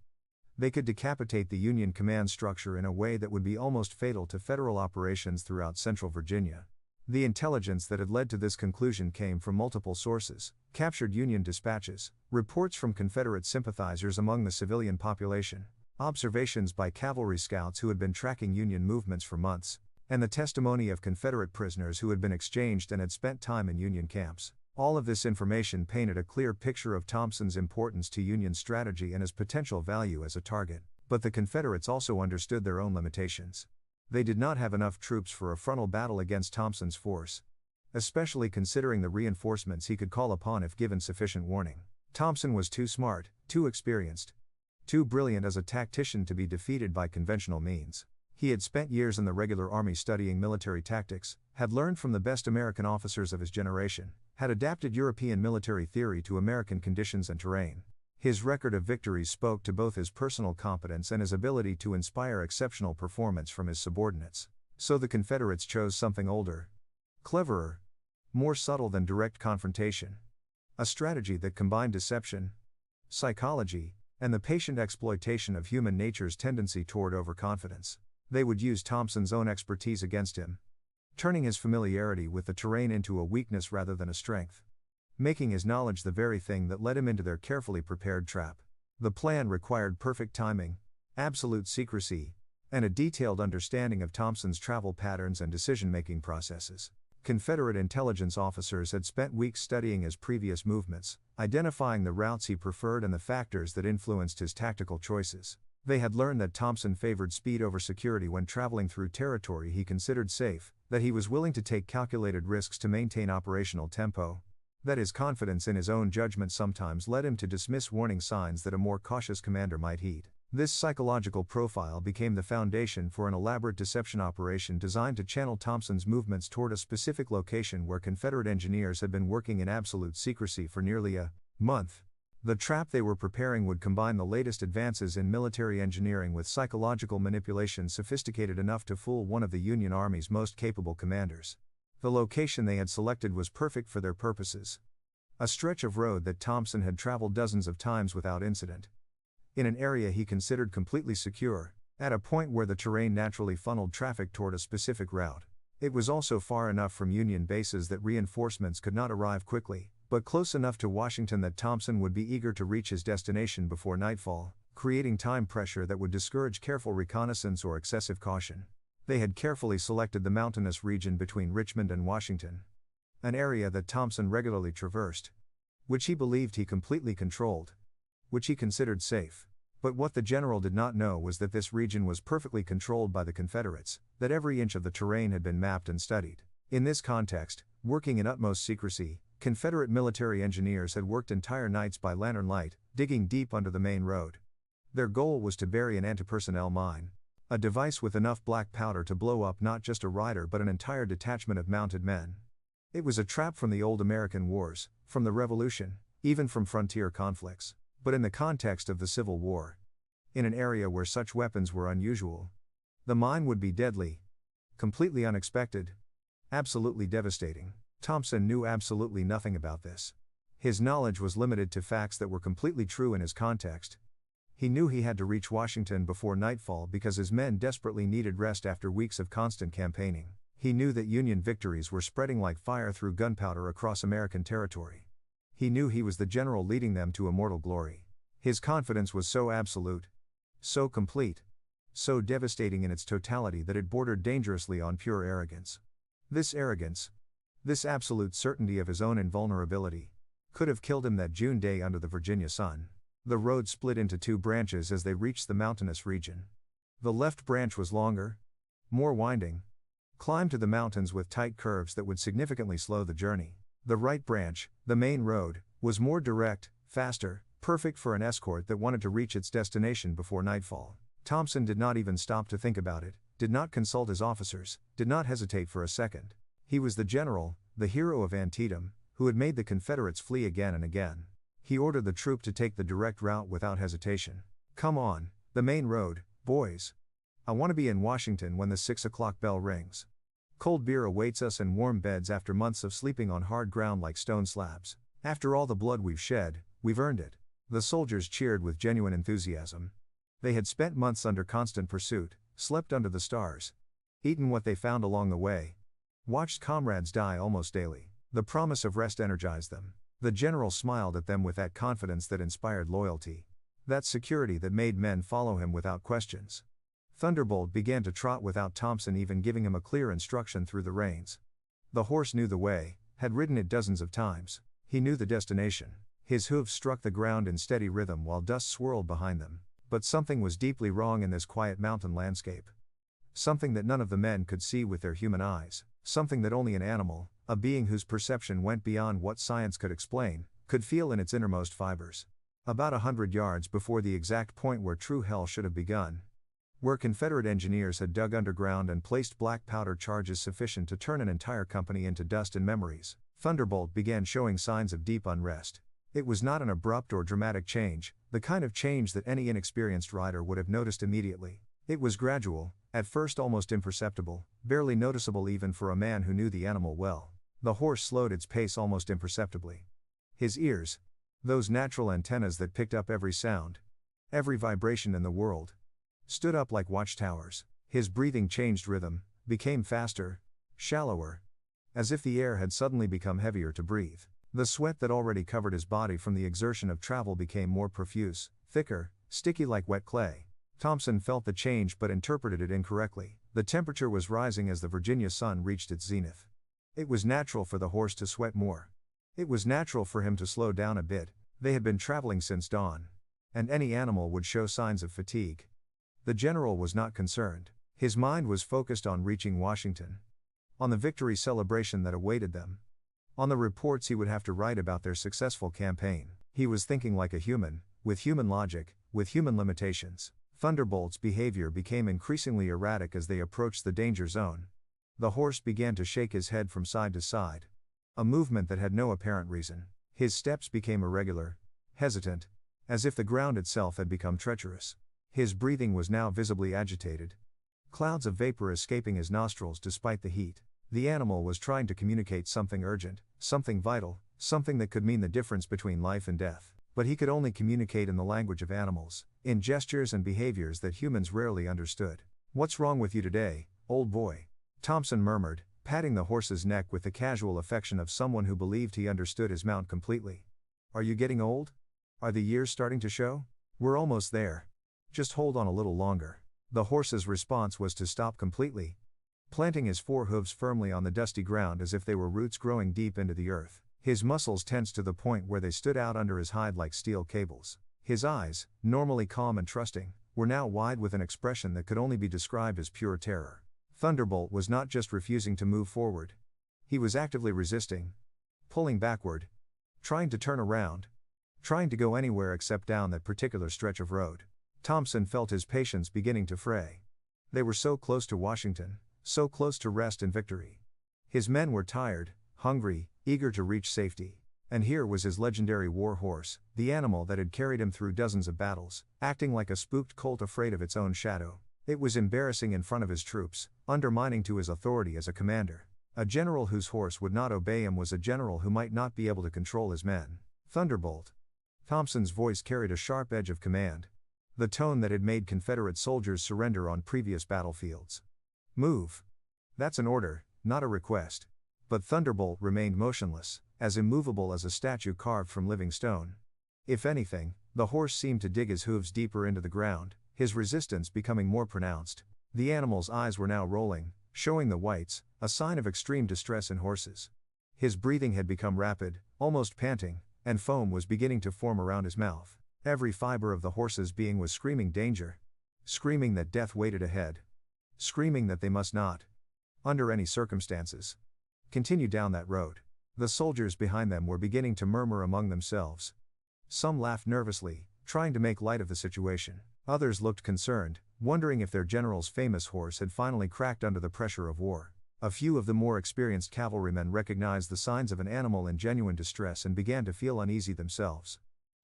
they could decapitate the Union command structure in a way that would be almost fatal to Federal operations throughout central Virginia. The intelligence that had led to this conclusion came from multiple sources: captured Union dispatches, reports from Confederate sympathizers among the civilian population, observations by cavalry scouts who had been tracking Union movements for months, and the testimony of Confederate prisoners who had been exchanged and had spent time in Union camps. All of this information painted a clear picture of Thompson's importance to Union strategy and his potential value as a target, but the Confederates also understood their own limitations. They did not have enough troops for a frontal battle against Thompson's force, especially considering the reinforcements he could call upon if given sufficient warning. Thompson was too smart, too experienced, too brilliant as a tactician to be defeated by conventional means. He had spent years in the regular army studying military tactics, had learned from the best American officers of his generation, had adapted European military theory to American conditions and terrain. His record of victories spoke to both his personal competence and his ability to inspire exceptional performance from his subordinates. So the Confederates chose something older, cleverer, more subtle than direct confrontation. A strategy that combined deception, psychology, and the patient exploitation of human nature's tendency toward overconfidence. They would use Thompson's own expertise against him, turning his familiarity with the terrain into a weakness rather than a strength, making his knowledge the very thing that led him into their carefully prepared trap. The plan required perfect timing, absolute secrecy, and a detailed understanding of Thompson's travel patterns and decision-making processes. Confederate intelligence officers had spent weeks studying his previous movements, identifying the routes he preferred and the factors that influenced his tactical choices. They had learned that Thompson favored speed over security when traveling through territory he considered safe, that he was willing to take calculated risks to maintain operational tempo, that his confidence in his own judgment sometimes led him to dismiss warning signs that a more cautious commander might heed. This psychological profile became the foundation for an elaborate deception operation designed to channel Thompson's movements toward a specific location where Confederate engineers had been working in absolute secrecy for nearly a month. The trap they were preparing would combine the latest advances in military engineering with psychological manipulation sophisticated enough to fool one of the Union Army's most capable commanders. The location they had selected was perfect for their purposes. A stretch of road that Thompson had traveled dozens of times without incident. In an area he considered completely secure, at a point where the terrain naturally funneled traffic toward a specific route. It was also far enough from Union bases that reinforcements could not arrive quickly, but close enough to Washington that Thompson would be eager to reach his destination before nightfall, creating time pressure that would discourage careful reconnaissance or excessive caution. They had carefully selected the mountainous region between Richmond and Washington, an area that Thompson regularly traversed, which he believed he completely controlled, which he considered safe. But what the general did not know was that this region was perfectly controlled by the Confederates, that every inch of the terrain had been mapped and studied. In this context, working in utmost secrecy, Confederate military engineers had worked entire nights by lantern light, digging deep under the main road. Their goal was to bury an anti-personnel mine, a device with enough black powder to blow up not just a rider but an entire detachment of mounted men. It was a trap from the old American wars, from the Revolution, even from frontier conflicts. But in the context of the Civil War, in an area where such weapons were unusual, the mine would be deadly, completely unexpected, absolutely devastating. Thompson knew absolutely nothing about this. His knowledge was limited to facts that were completely true in his context. He knew he had to reach Washington before nightfall because his men desperately needed rest after weeks of constant campaigning. He knew that Union victories were spreading like fire through gunpowder across American territory. He knew he was the general leading them to immortal glory. His confidence was so absolute, so complete, so devastating in its totality that it bordered dangerously on pure arrogance. This arrogance, this absolute certainty of his own invulnerability, could have killed him that June day under the Virginia sun. The road split into two branches as they reached the mountainous region. The left branch was longer, more winding, climbed to the mountains with tight curves that would significantly slow the journey. The right branch, the main road, was more direct, faster, perfect for an escort that wanted to reach its destination before nightfall. Thompson did not even stop to think about it, did not consult his officers, did not hesitate for a second. He was the general, the hero of Antietam, who had made the Confederates flee again and again. He ordered the troop to take the direct route without hesitation. "Come on, the main road, boys. I want to be in Washington when the 6 o'clock bell rings. Cold beer awaits us and warm beds after months of sleeping on hard ground like stone slabs. After all the blood we've shed, we've earned it." The soldiers cheered with genuine enthusiasm. They had spent months under constant pursuit, slept under the stars, eaten what they found along the way, watched comrades die almost daily. The promise of rest energized them. The general smiled at them with that confidence that inspired loyalty, that security that made men follow him without questions. Thunderbolt began to trot without Thompson even giving him a clear instruction through the reins. The horse knew the way, had ridden it dozens of times. He knew the destination. His hooves struck the ground in steady rhythm while dust swirled behind them. But something was deeply wrong in this quiet mountain landscape. Something that none of the men could see with their human eyes. Something that only an animal, a being whose perception went beyond what science could explain, could feel in its innermost fibers. About 100 yards before the exact point where true hell should have begun, where Confederate engineers had dug underground and placed black powder charges sufficient to turn an entire company into dust and memories, Thunderbolt began showing signs of deep unrest. It was not an abrupt or dramatic change, the kind of change that any inexperienced rider would have noticed immediately. It was gradual, at first almost imperceptible, barely noticeable even for a man who knew the animal well. The horse slowed its pace almost imperceptibly. His ears, those natural antennas that picked up every sound, every vibration in the world, stood up like watchtowers. His breathing changed rhythm, became faster, shallower, as if the air had suddenly become heavier to breathe. The sweat that already covered his body from the exertion of travel became more profuse, thicker, sticky like wet clay. Thompson felt the change but interpreted it incorrectly. The temperature was rising as the Virginia sun reached its zenith. It was natural for the horse to sweat more. It was natural for him to slow down a bit. They had been traveling since dawn, and any animal would show signs of fatigue. The general was not concerned. His mind was focused on reaching Washington, on the victory celebration that awaited them, on the reports he would have to write about their successful campaign. He was thinking like a human, with human logic, with human limitations. Thunderbolt's behavior became increasingly erratic as they approached the danger zone. The horse began to shake his head from side to side, a movement that had no apparent reason. His steps became irregular, hesitant, as if the ground itself had become treacherous. His breathing was now visibly agitated, clouds of vapor escaping his nostrils despite the heat. The animal was trying to communicate something urgent, something vital, something that could mean the difference between life and death. But he could only communicate in the language of animals, in gestures and behaviors that humans rarely understood. "What's wrong with you today, old boy?" Thompson murmured, patting the horse's neck with the casual affection of someone who believed he understood his mount completely. "Are you getting old? Are the years starting to show?" "We're almost there," Just hold on a little longer. The horse's response was to stop completely, planting his four hooves firmly on the dusty ground as if they were roots growing deep into the earth. His muscles tensed to the point where they stood out under his hide like steel cables. His eyes, normally calm and trusting, were now wide with an expression that could only be described as pure terror. Thunderbolt was not just refusing to move forward. He was actively resisting, pulling backward, trying to turn around, trying to go anywhere except down that particular stretch of road. Thompson felt his patience beginning to fray. They were so close to Washington, so close to rest and victory. His men were tired, hungry, eager to reach safety. And here was his legendary war horse, the animal that had carried him through dozens of battles, acting like a spooked colt afraid of its own shadow. It was embarrassing in front of his troops, undermining to his authority as a commander. A general whose horse would not obey him was a general who might not be able to control his men. Thunderbolt. Thompson's voice carried a sharp edge of command, the tone that had made Confederate soldiers surrender on previous battlefields. Move. That's an order, not a request. But Thunderbolt remained motionless, as immovable as a statue carved from living stone. If anything, the horse seemed to dig his hooves deeper into the ground, his resistance becoming more pronounced. The animal's eyes were now rolling, showing the whites, a sign of extreme distress in horses. His breathing had become rapid, almost panting, and foam was beginning to form around his mouth. Every fiber of the horse's being was screaming danger, screaming that death waited ahead, screaming that they must not, under any circumstances, continue down that road. The soldiers behind them were beginning to murmur among themselves. Some laughed nervously, trying to make light of the situation. Others looked concerned, wondering if their general's famous horse had finally cracked under the pressure of war. A few of the more experienced cavalrymen recognized the signs of an animal in genuine distress and began to feel uneasy themselves.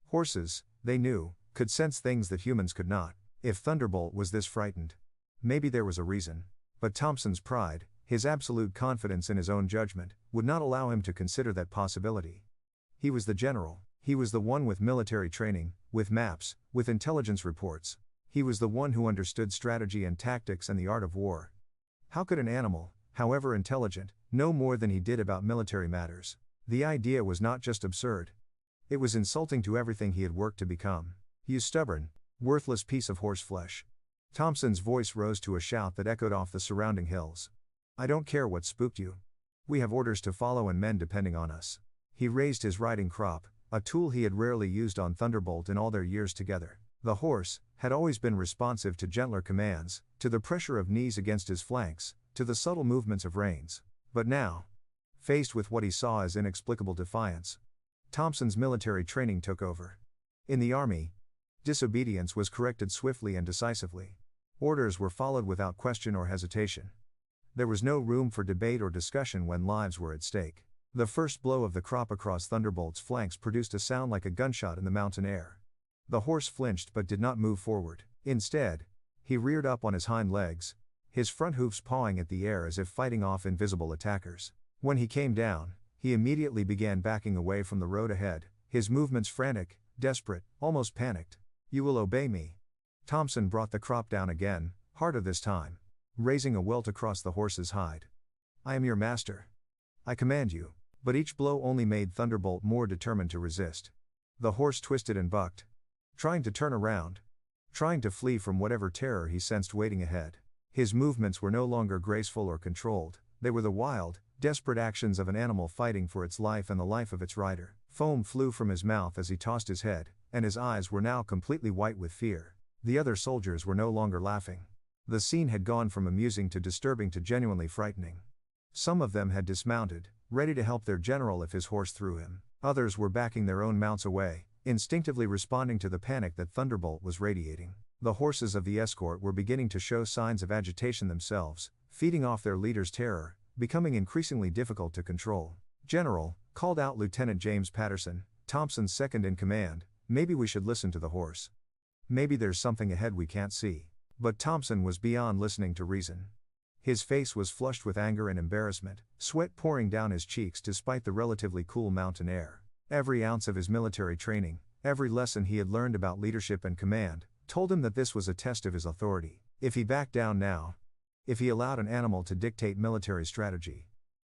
Horses, they knew, could sense things that humans could not. If Thunderbolt was this frightened, maybe there was a reason. But Thompson's pride, his absolute confidence in his own judgment, would not allow him to consider that possibility. He was the general. He was the one with military training, with maps, with intelligence reports. He was the one who understood strategy and tactics and the art of war. How could an animal, however intelligent, know more than he did about military matters? The idea was not just absurd. It was insulting to everything he had worked to become. You stubborn, worthless piece of horse flesh. Thompson's voice rose to a shout that echoed off the surrounding hills. I don't care what spooked you. We have orders to follow and men depending on us. He raised his riding crop, a tool he had rarely used on Thunderbolt in all their years together. The horse had always been responsive to gentler commands, to the pressure of knees against his flanks, to the subtle movements of reins. But now, faced with what he saw as inexplicable defiance, Thompson's military training took over. In the army, disobedience was corrected swiftly and decisively. Orders were followed without question or hesitation. There was no room for debate or discussion when lives were at stake. The first blow of the crop across Thunderbolt's flanks produced a sound like a gunshot in the mountain air. The horse flinched but did not move forward. Instead, he reared up on his hind legs, his front hoofs pawing at the air as if fighting off invisible attackers. When he came down, he immediately began backing away from the road ahead, his movements frantic, desperate, almost panicked. You will obey me. Thompson brought the crop down again, harder this time, raising a welt across the horse's hide. I am your master. I command you. But each blow only made Thunderbolt more determined to resist. The horse twisted and bucked, trying to turn around, trying to flee from whatever terror he sensed waiting ahead. His movements were no longer graceful or controlled, they were the wild, desperate actions of an animal fighting for its life and the life of its rider. Foam flew from his mouth as he tossed his head, and his eyes were now completely white with fear. The other soldiers were no longer laughing. The scene had gone from amusing to disturbing to genuinely frightening. Some of them had dismounted, ready to help their general if his horse threw him. Others were backing their own mounts away, instinctively responding to the panic that Thunderbolt was radiating. The horses of the escort were beginning to show signs of agitation themselves, feeding off their leader's terror, becoming increasingly difficult to control. General, called out Lieutenant James Patterson, Thompson's second in command, maybe we should listen to the horse. Maybe there's something ahead we can't see. But Thompson was beyond listening to reason. His face was flushed with anger and embarrassment, sweat pouring down his cheeks despite the relatively cool mountain air. Every ounce of his military training, every lesson he had learned about leadership and command, told him that this was a test of his authority. If he backed down now, if he allowed an animal to dictate military strategy,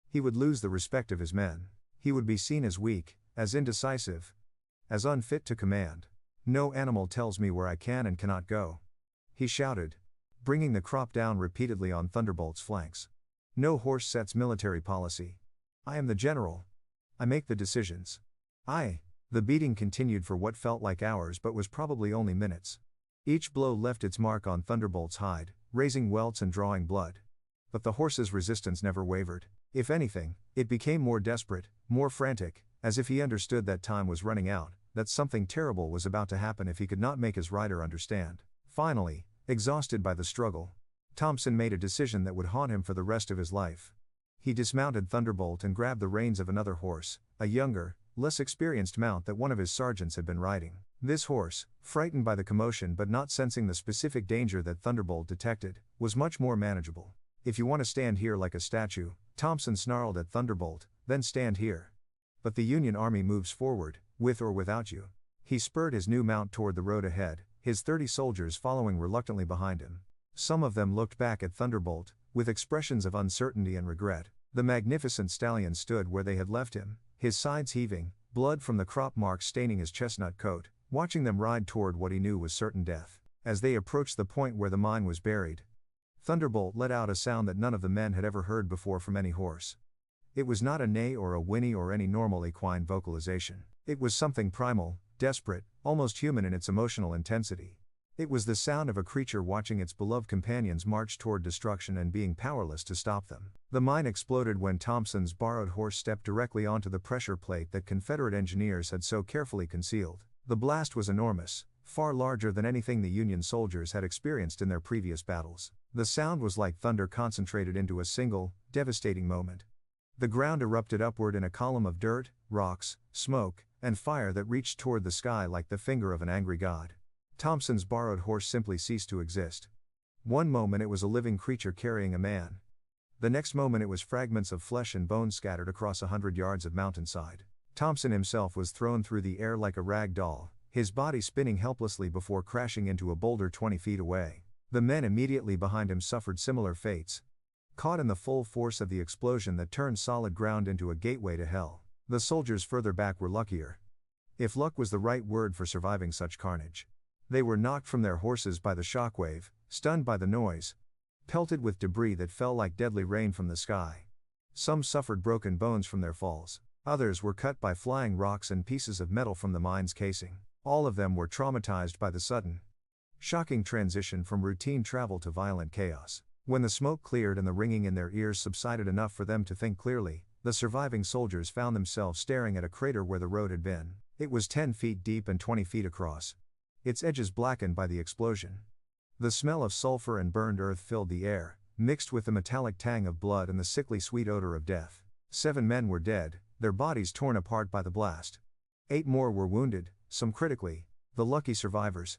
he would lose the respect of his men. He would be seen as weak, as indecisive, as unfit to command. No animal tells me where I can and cannot go. he shouted, bringing the crop down repeatedly on Thunderbolt's flanks. No horse sets military policy. I am the general. I make the decisions. The beating continued for what felt like hours but was probably only minutes. Each blow left its mark on Thunderbolt's hide, raising welts and drawing blood. But the horse's resistance never wavered. If anything, it became more desperate, more frantic, as if he understood that time was running out, that something terrible was about to happen if he could not make his rider understand. Finally, exhausted by the struggle, Thompson made a decision that would haunt him for the rest of his life. He dismounted Thunderbolt and grabbed the reins of another horse, a younger, less experienced mount that one of his sergeants had been riding. This horse, frightened by the commotion but not sensing the specific danger that Thunderbolt detected, was much more manageable. If you want to stand here like a statue, Thompson snarled at Thunderbolt, then stand here. But the Union Army moves forward, with or without you. He spurred his new mount toward the road ahead, his 30 soldiers following reluctantly behind him. Some of them looked back at Thunderbolt, with expressions of uncertainty and regret. The magnificent stallion stood where they had left him, his sides heaving, blood from the crop marks staining his chestnut coat, watching them ride toward what he knew was certain death. As they approached the point where the mine was buried, Thunderbolt let out a sound that none of the men had ever heard before from any horse. It was not a neigh or a whinny or any normal equine vocalization. It was something primal, desperate, almost human in its emotional intensity. It was the sound of a creature watching its beloved companions march toward destruction and being powerless to stop them. The mine exploded when Thompson's borrowed horse stepped directly onto the pressure plate that Confederate engineers had so carefully concealed. The blast was enormous, far larger than anything the Union soldiers had experienced in their previous battles. The sound was like thunder concentrated into a single, devastating moment. The ground erupted upward in a column of dirt, rocks, smoke, and fire that reached toward the sky like the finger of an angry god. Thompson's borrowed horse simply ceased to exist. One moment it was a living creature carrying a man. The next moment it was fragments of flesh and bone scattered across 100 yards of mountainside. Thompson himself was thrown through the air like a rag doll, his body spinning helplessly before crashing into a boulder 20 feet away. The men immediately behind him suffered similar fates, caught in the full force of the explosion that turned solid ground into a gateway to hell. The soldiers further back were luckier, if luck was the right word for surviving such carnage. They were knocked from their horses by the shockwave, stunned by the noise, pelted with debris that fell like deadly rain from the sky. Some suffered broken bones from their falls. Others were cut by flying rocks and pieces of metal from the mine's casing. All of them were traumatized by the sudden, shocking transition from routine travel to violent chaos. When the smoke cleared and the ringing in their ears subsided enough for them to think clearly, the surviving soldiers found themselves staring at a crater where the road had been. It was 10 feet deep and 20 feet across, its edges blackened by the explosion. The smell of sulfur and burned earth filled the air, mixed with the metallic tang of blood and the sickly sweet odor of death. 7 men were dead, their bodies torn apart by the blast. 8 more were wounded, some critically, the lucky survivors.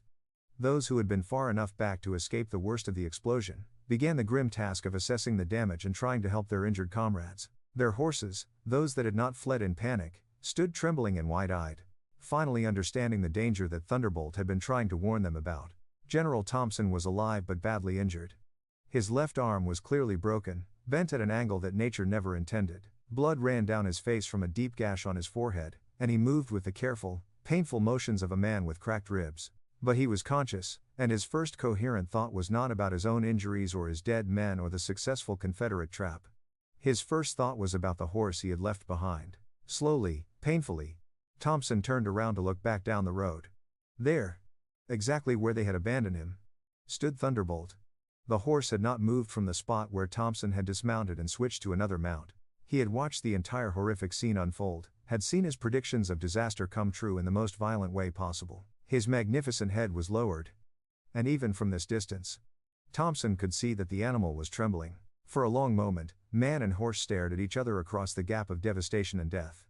Those who had been far enough back to escape the worst of the explosion, began the grim task of assessing the damage and trying to help their injured comrades. Their horses, those that had not fled in panic, stood trembling and wide-eyed, finally understanding the danger that Thunderbolt had been trying to warn them about. General Thompson was alive but badly injured. His left arm was clearly broken, bent at an angle that nature never intended. Blood ran down his face from a deep gash on his forehead, and he moved with the careful, painful motions of a man with cracked ribs. But he was conscious, and his first coherent thought was not about his own injuries or his dead men or the successful Confederate trap. His first thought was about the horse he had left behind. Slowly, painfully, Thompson turned around to look back down the road. There, exactly where they had abandoned him, stood Thunderbolt. The horse had not moved from the spot where Thompson had dismounted and switched to another mount. He had watched the entire horrific scene unfold, had seen his predictions of disaster come true in the most violent way possible. His magnificent head was lowered, and even from this distance, Thompson could see that the animal was trembling. For a long moment, man and horse stared at each other across the gap of devastation and death.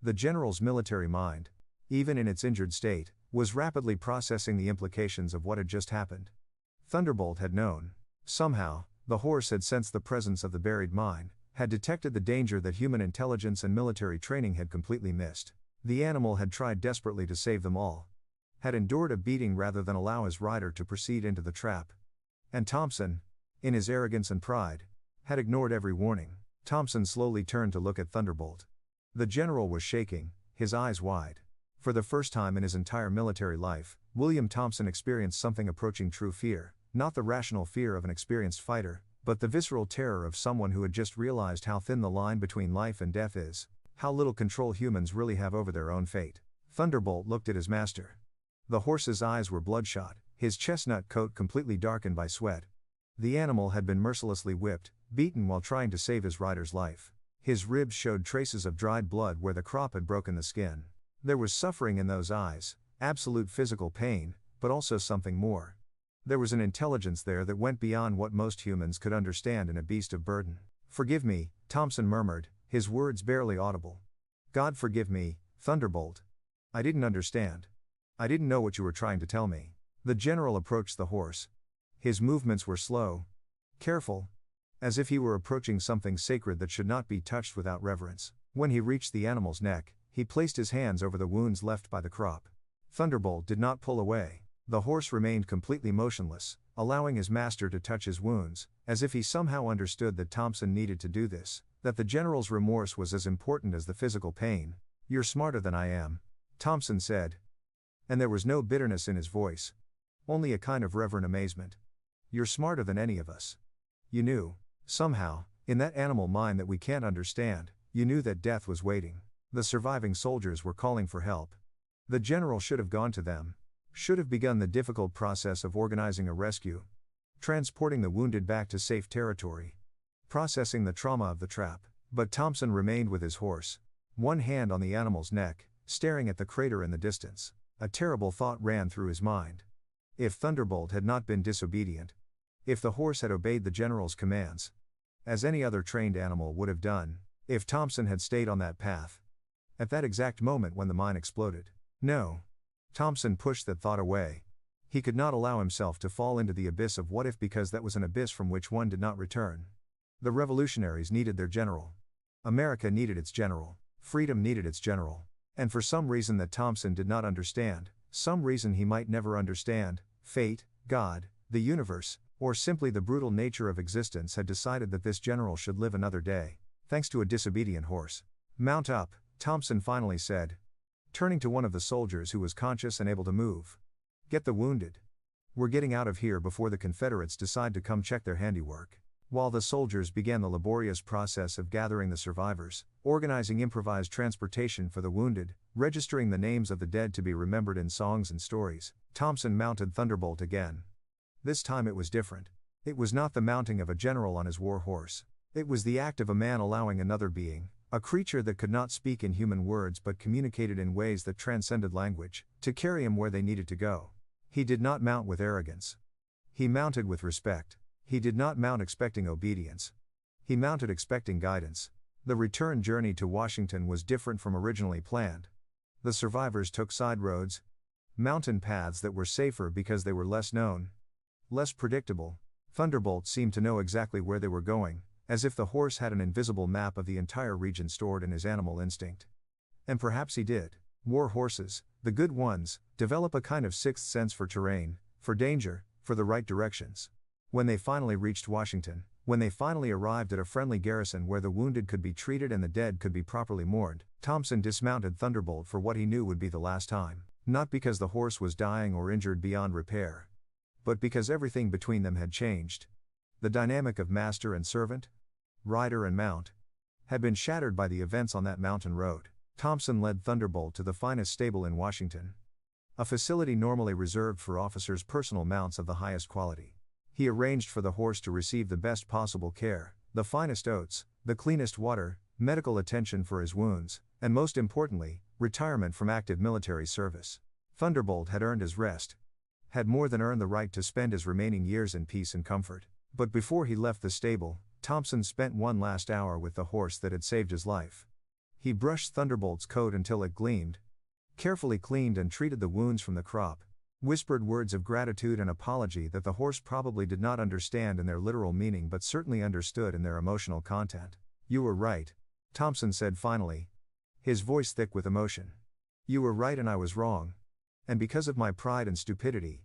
The general's military mind, even in its injured state, was rapidly processing the implications of what had just happened. Thunderbolt had known. Somehow, the horse had sensed the presence of the buried mine, had detected the danger that human intelligence and military training had completely missed. The animal had tried desperately to save them all, had endured a beating rather than allow his rider to proceed into the trap. And Thompson, in his arrogance and pride, had ignored every warning. Thompson slowly turned to look at Thunderbolt. The general was shaking, his eyes wide. For the first time in his entire military life, William Thompson experienced something approaching true fear. Not the rational fear of an experienced fighter, but the visceral terror of someone who had just realized how thin the line between life and death is, how little control humans really have over their own fate. Thunderbolt looked at his master. The horse's eyes were bloodshot, his chestnut coat completely darkened by sweat. The animal had been mercilessly whipped, beaten while trying to save his rider's life. His ribs showed traces of dried blood where the crop had broken the skin. There was suffering in those eyes, absolute physical pain, but also something more. There was an intelligence there that went beyond what most humans could understand in a beast of burden. "Forgive me," Thompson murmured, his words barely audible. "God forgive me, Thunderbolt. I didn't understand. I didn't know what you were trying to tell me." The general approached the horse. His movements were slow, careful, as if he were approaching something sacred that should not be touched without reverence. When he reached the animal's neck, he placed his hands over the wounds left by the crop. Thunderbolt did not pull away. The horse remained completely motionless, allowing his master to touch his wounds, as if he somehow understood that Thompson needed to do this, that the general's remorse was as important as the physical pain. "You're smarter than I am," Thompson said. And there was no bitterness in his voice, only a kind of reverent amazement. "You're smarter than any of us. You knew, somehow, in that animal mind that we can't understand, you knew that death was waiting. The surviving soldiers were calling for help. The general should have gone to them, should have begun the difficult process of organizing a rescue, transporting the wounded back to safe territory, processing the trauma of the trap. But Thompson remained with his horse, one hand on the animal's neck, staring at the crater in the distance. A terrible thought ran through his mind. If Thunderbolt had not been disobedient, if the horse had obeyed the general's commands, as any other trained animal would have done, if Thompson had stayed on that path, at that exact moment when the mine exploded. No. Thompson pushed that thought away. He could not allow himself to fall into the abyss of what if, because that was an abyss from which one did not return. The revolutionaries needed their general. America needed its general. Freedom needed its general. And for some reason that Thompson did not understand, some reason he might never understand, fate, God, the universe, or simply the brutal nature of existence had decided that this general should live another day, thanks to a disobedient horse. "Mount up," Thompson finally said, turning to one of the soldiers who was conscious and able to move. "Get the wounded. We're getting out of here before the Confederates decide to come check their handiwork." While the soldiers began the laborious process of gathering the survivors, organizing improvised transportation for the wounded, registering the names of the dead to be remembered in songs and stories, Thompson mounted Thunderbolt again. This time it was different. It was not the mounting of a general on his war horse. It was the act of a man allowing another being, a creature that could not speak in human words but communicated in ways that transcended language, to carry him where they needed to go. He did not mount with arrogance. He mounted with respect. He did not mount expecting obedience. He mounted expecting guidance. The return journey to Washington was different from originally planned. The survivors took side roads, mountain paths that were safer because they were less known, less predictable. Thunderbolt seemed to know exactly where they were going, as if the horse had an invisible map of the entire region stored in his animal instinct. And perhaps he did. War horses, the good ones, develop a kind of sixth sense for terrain, for danger, for the right directions. When they finally reached Washington, when they finally arrived at a friendly garrison where the wounded could be treated and the dead could be properly mourned, Thompson dismounted Thunderbolt for what he knew would be the last time. Not because the horse was dying or injured beyond repair, but because everything between them had changed. The dynamic of master and servant, rider and mount, had been shattered by the events on that mountain road. Thompson led Thunderbolt to the finest stable in Washington, a facility normally reserved for officers' personal mounts of the highest quality. He arranged for the horse to receive the best possible care, the finest oats, the cleanest water, medical attention for his wounds, and most importantly, retirement from active military service. Thunderbolt had earned his rest, had more than earned the right to spend his remaining years in peace and comfort. But before he left the stable, Thompson spent one last hour with the horse that had saved his life. He brushed Thunderbolt's coat until it gleamed, carefully cleaned and treated the wounds from the crop, whispered words of gratitude and apology that the horse probably did not understand in their literal meaning but certainly understood in their emotional content. "You were right," Thompson said finally, his voice thick with emotion. "You were right and I was wrong. And because of my pride and stupidity,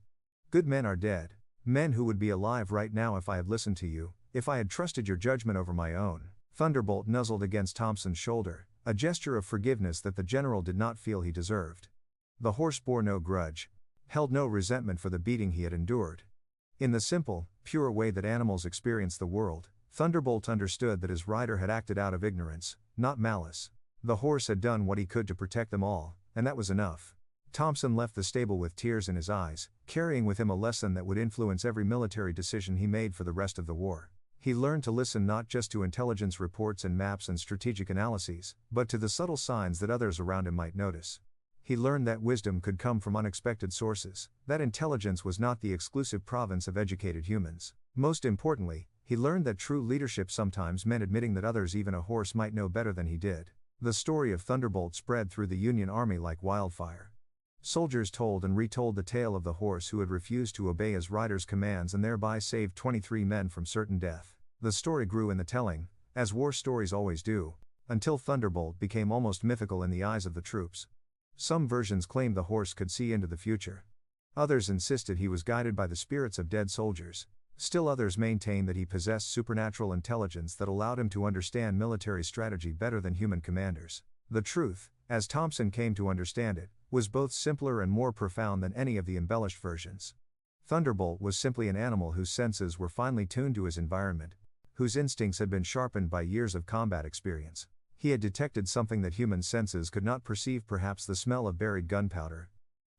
good men are dead, men who would be alive right now if I had listened to you, if I had trusted your judgment over my own." Thunderbolt nuzzled against Thompson's shoulder, a gesture of forgiveness that the general did not feel he deserved. The horse bore no grudge, held no resentment for the beating he had endured. In the simple, pure way that animals experience the world, Thunderbolt understood that his rider had acted out of ignorance, not malice. The horse had done what he could to protect them all, and that was enough. Thompson left the stable with tears in his eyes, carrying with him a lesson that would influence every military decision he made for the rest of the war. He learned to listen not just to intelligence reports and maps and strategic analyses, but to the subtle signs that others around him might notice. He learned that wisdom could come from unexpected sources, that intelligence was not the exclusive province of educated humans. Most importantly, he learned that true leadership sometimes meant admitting that others, even a horse, might know better than he did. The story of Thunderbolt spread through the Union Army like wildfire. Soldiers told and retold the tale of the horse who had refused to obey his rider's commands and thereby saved 23 men from certain death. The story grew in the telling, as war stories always do, until Thunderbolt became almost mythical in the eyes of the troops. Some versions claimed the horse could see into the future. Others insisted he was guided by the spirits of dead soldiers. Still others maintained that he possessed supernatural intelligence that allowed him to understand military strategy better than human commanders. The truth, as Thompson came to understand it, was both simpler and more profound than any of the embellished versions. Thunderbolt was simply an animal whose senses were finely tuned to his environment, whose instincts had been sharpened by years of combat experience. He had detected something that human senses could not perceive, perhaps the smell of buried gunpowder,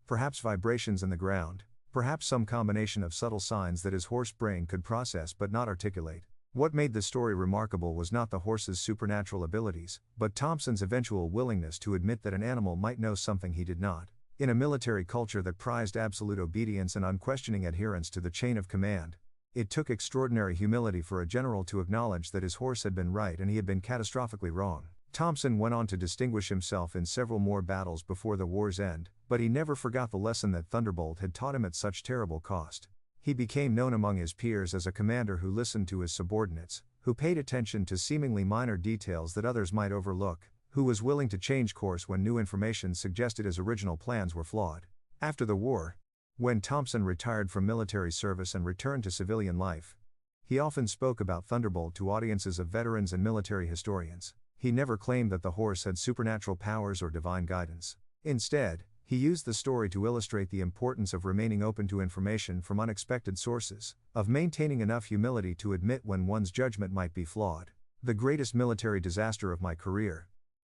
perhaps vibrations in the ground, perhaps some combination of subtle signs that his horse brain could process but not articulate. What made the story remarkable was not the horse's supernatural abilities, but Thompson's eventual willingness to admit that an animal might know something he did not. In a military culture that prized absolute obedience and unquestioning adherence to the chain of command, it took extraordinary humility for a general to acknowledge that his horse had been right and he had been catastrophically wrong. Thompson went on to distinguish himself in several more battles before the war's end, but he never forgot the lesson that Thunderbolt had taught him at such terrible cost. He became known among his peers as a commander who listened to his subordinates, who paid attention to seemingly minor details that others might overlook, who was willing to change course when new information suggested his original plans were flawed. After the war, when Thompson retired from military service and returned to civilian life, he often spoke about Thunderbolt to audiences of veterans and military historians. He never claimed that the horse had supernatural powers or divine guidance. Instead, he used the story to illustrate the importance of remaining open to information from unexpected sources, of maintaining enough humility to admit when one's judgment might be flawed. The greatest military disaster of my career,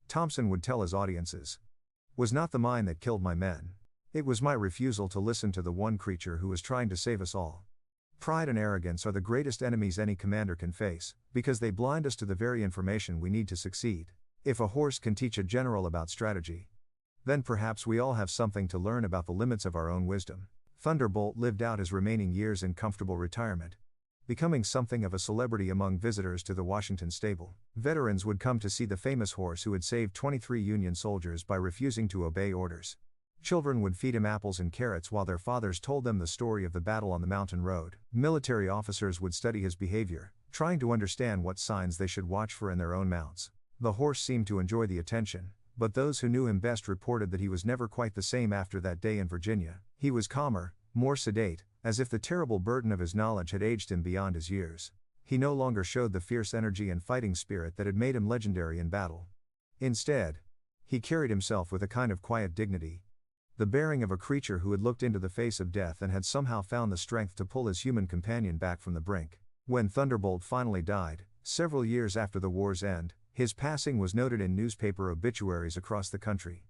Thompson would tell his audiences, was not the mine that killed my men. It was my refusal to listen to the one creature who was trying to save us all. Pride and arrogance are the greatest enemies any commander can face, because they blind us to the very information we need to succeed. If a horse can teach a general about strategy, then perhaps we all have something to learn about the limits of our own wisdom. Thunderbolt lived out his remaining years in comfortable retirement, becoming something of a celebrity among visitors to the Washington stable. Veterans would come to see the famous horse who had saved 23 Union soldiers by refusing to obey orders. Children would feed him apples and carrots while their fathers told them the story of the battle on the mountain road. Military officers would study his behavior, trying to understand what signs they should watch for in their own mounts. The horse seemed to enjoy the attention, but those who knew him best reported that he was never quite the same after that day in Virginia. He was calmer, more sedate, as if the terrible burden of his knowledge had aged him beyond his years. He no longer showed the fierce energy and fighting spirit that had made him legendary in battle. Instead, he carried himself with a kind of quiet dignity, the bearing of a creature who had looked into the face of death and had somehow found the strength to pull his human companion back from the brink. When Thunderbolt finally died, several years after the war's end, his passing was noted in newspaper obituaries across the country.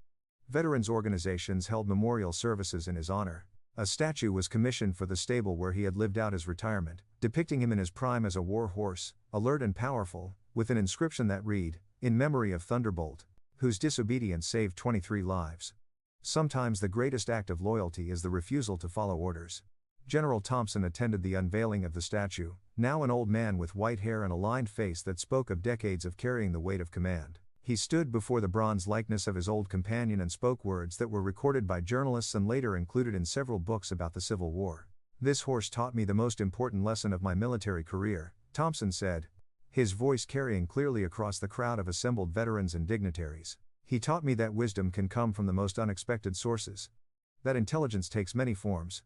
Veterans organizations held memorial services in his honor. A statue was commissioned for the stable where he had lived out his retirement, depicting him in his prime as a war horse, alert and powerful, with an inscription that read, "In memory of Thunderbolt, whose disobedience saved 23 lives." Sometimes the greatest act of loyalty is the refusal to follow orders. General Thompson attended the unveiling of the statue, now an old man with white hair and a lined face that spoke of decades of carrying the weight of command. He stood before the bronze likeness of his old companion and spoke words that were recorded by journalists and later included in several books about the Civil War. "This horse taught me the most important lesson of my military career," Thompson said, his voice carrying clearly across the crowd of assembled veterans and dignitaries. "He taught me that wisdom can come from the most unexpected sources, that intelligence takes many forms,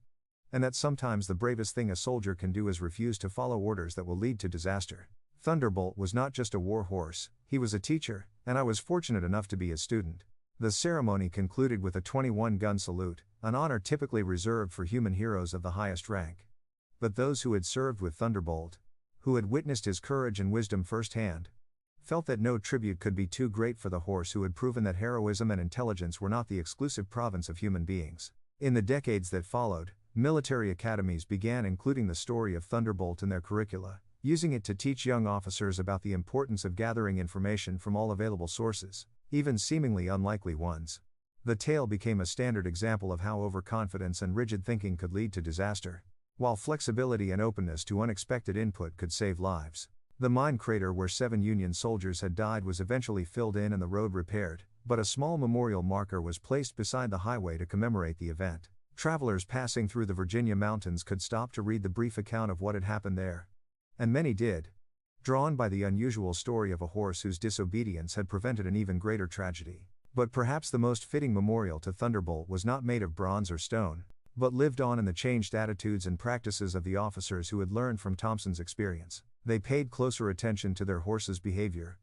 and that sometimes the bravest thing a soldier can do is refuse to follow orders that will lead to disaster." Thunderbolt was not just a war horse, he was a teacher, and I was fortunate enough to be his student. The ceremony concluded with a 21-gun salute, an honor typically reserved for human heroes of the highest rank. But those who had served with Thunderbolt, who had witnessed his courage and wisdom firsthand, felt that no tribute could be too great for the horse who had proven that heroism and intelligence were not the exclusive province of human beings. In the decades that followed, military academies began including the story of Thunderbolt in their curricula, using it to teach young officers about the importance of gathering information from all available sources, even seemingly unlikely ones. The tale became a standard example of how overconfidence and rigid thinking could lead to disaster, while flexibility and openness to unexpected input could save lives. The mine crater where 7 Union soldiers had died was eventually filled in and the road repaired, but a small memorial marker was placed beside the highway to commemorate the event. Travelers passing through the Virginia mountains could stop to read the brief account of what had happened there. And many did, drawn by the unusual story of a horse whose disobedience had prevented an even greater tragedy. But perhaps the most fitting memorial to Thunderbolt was not made of bronze or stone, but lived on in the changed attitudes and practices of the officers who had learned from Thompson's experience. They paid closer attention to their horse's behavior,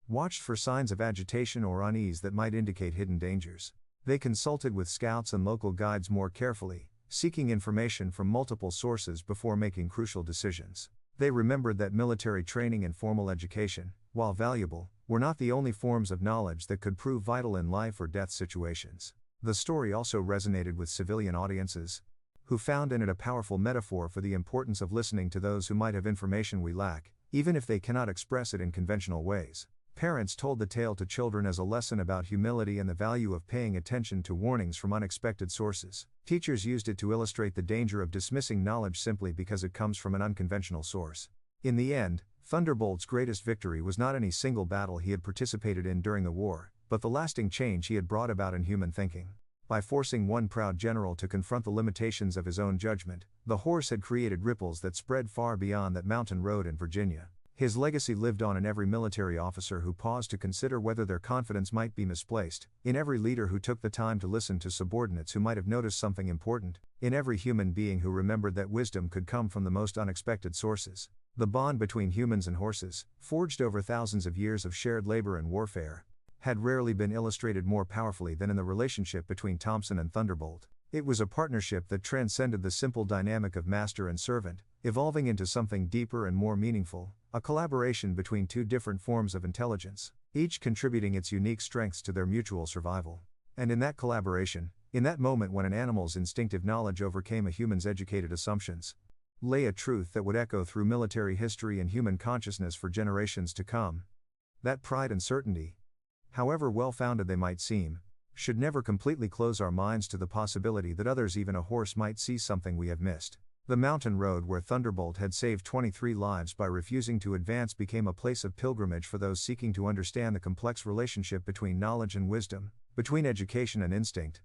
watched for signs of agitation or unease that might indicate hidden dangers. They consulted with scouts and local guides more carefully, seeking information from multiple sources before making crucial decisions. They remembered that military training and formal education, while valuable, were not the only forms of knowledge that could prove vital in life or death situations. The story also resonated with civilian audiences, who found in it a powerful metaphor for the importance of listening to those who might have information we lack, even if they cannot express it in conventional ways. Parents told the tale to children as a lesson about humility and the value of paying attention to warnings from unexpected sources. Teachers used it to illustrate the danger of dismissing knowledge simply because it comes from an unconventional source. In the end, Thunderbolt's greatest victory was not any single battle he had participated in during the war, but the lasting change he had brought about in human thinking. By forcing one proud general to confront the limitations of his own judgment, the horse had created ripples that spread far beyond that mountain road in Virginia. His legacy lived on in every military officer who paused to consider whether their confidence might be misplaced, in every leader who took the time to listen to subordinates who might have noticed something important, in every human being who remembered that wisdom could come from the most unexpected sources. The bond between humans and horses, forged over thousands of years of shared labor and warfare, had rarely been illustrated more powerfully than in the relationship between Thompson and Thunderbolt. It was a partnership that transcended the simple dynamic of master and servant, evolving into something deeper and more meaningful, a collaboration between two different forms of intelligence, each contributing its unique strengths to their mutual survival. And in that collaboration, in that moment when an animal's instinctive knowledge overcame a human's educated assumptions, lay a truth that would echo through military history and human consciousness for generations to come. That pride and certainty, however well-founded they might seem, should never completely close our minds to the possibility that others, even a horse, might see something we have missed. The mountain road where Thunderbolt had saved 23 lives by refusing to advance became a place of pilgrimage for those seeking to understand the complex relationship between knowledge and wisdom, between education and instinct,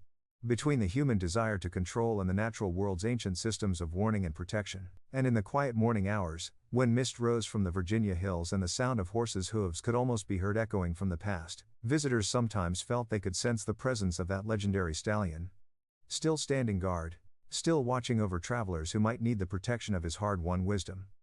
between the human desire to control and the natural world's ancient systems of warning and protection. And in the quiet morning hours, when mist rose from the Virginia hills and the sound of horses' hooves could almost be heard echoing from the past, visitors sometimes felt they could sense the presence of that legendary stallion, still standing guard, still watching over travelers who might need the protection of his hard-won wisdom.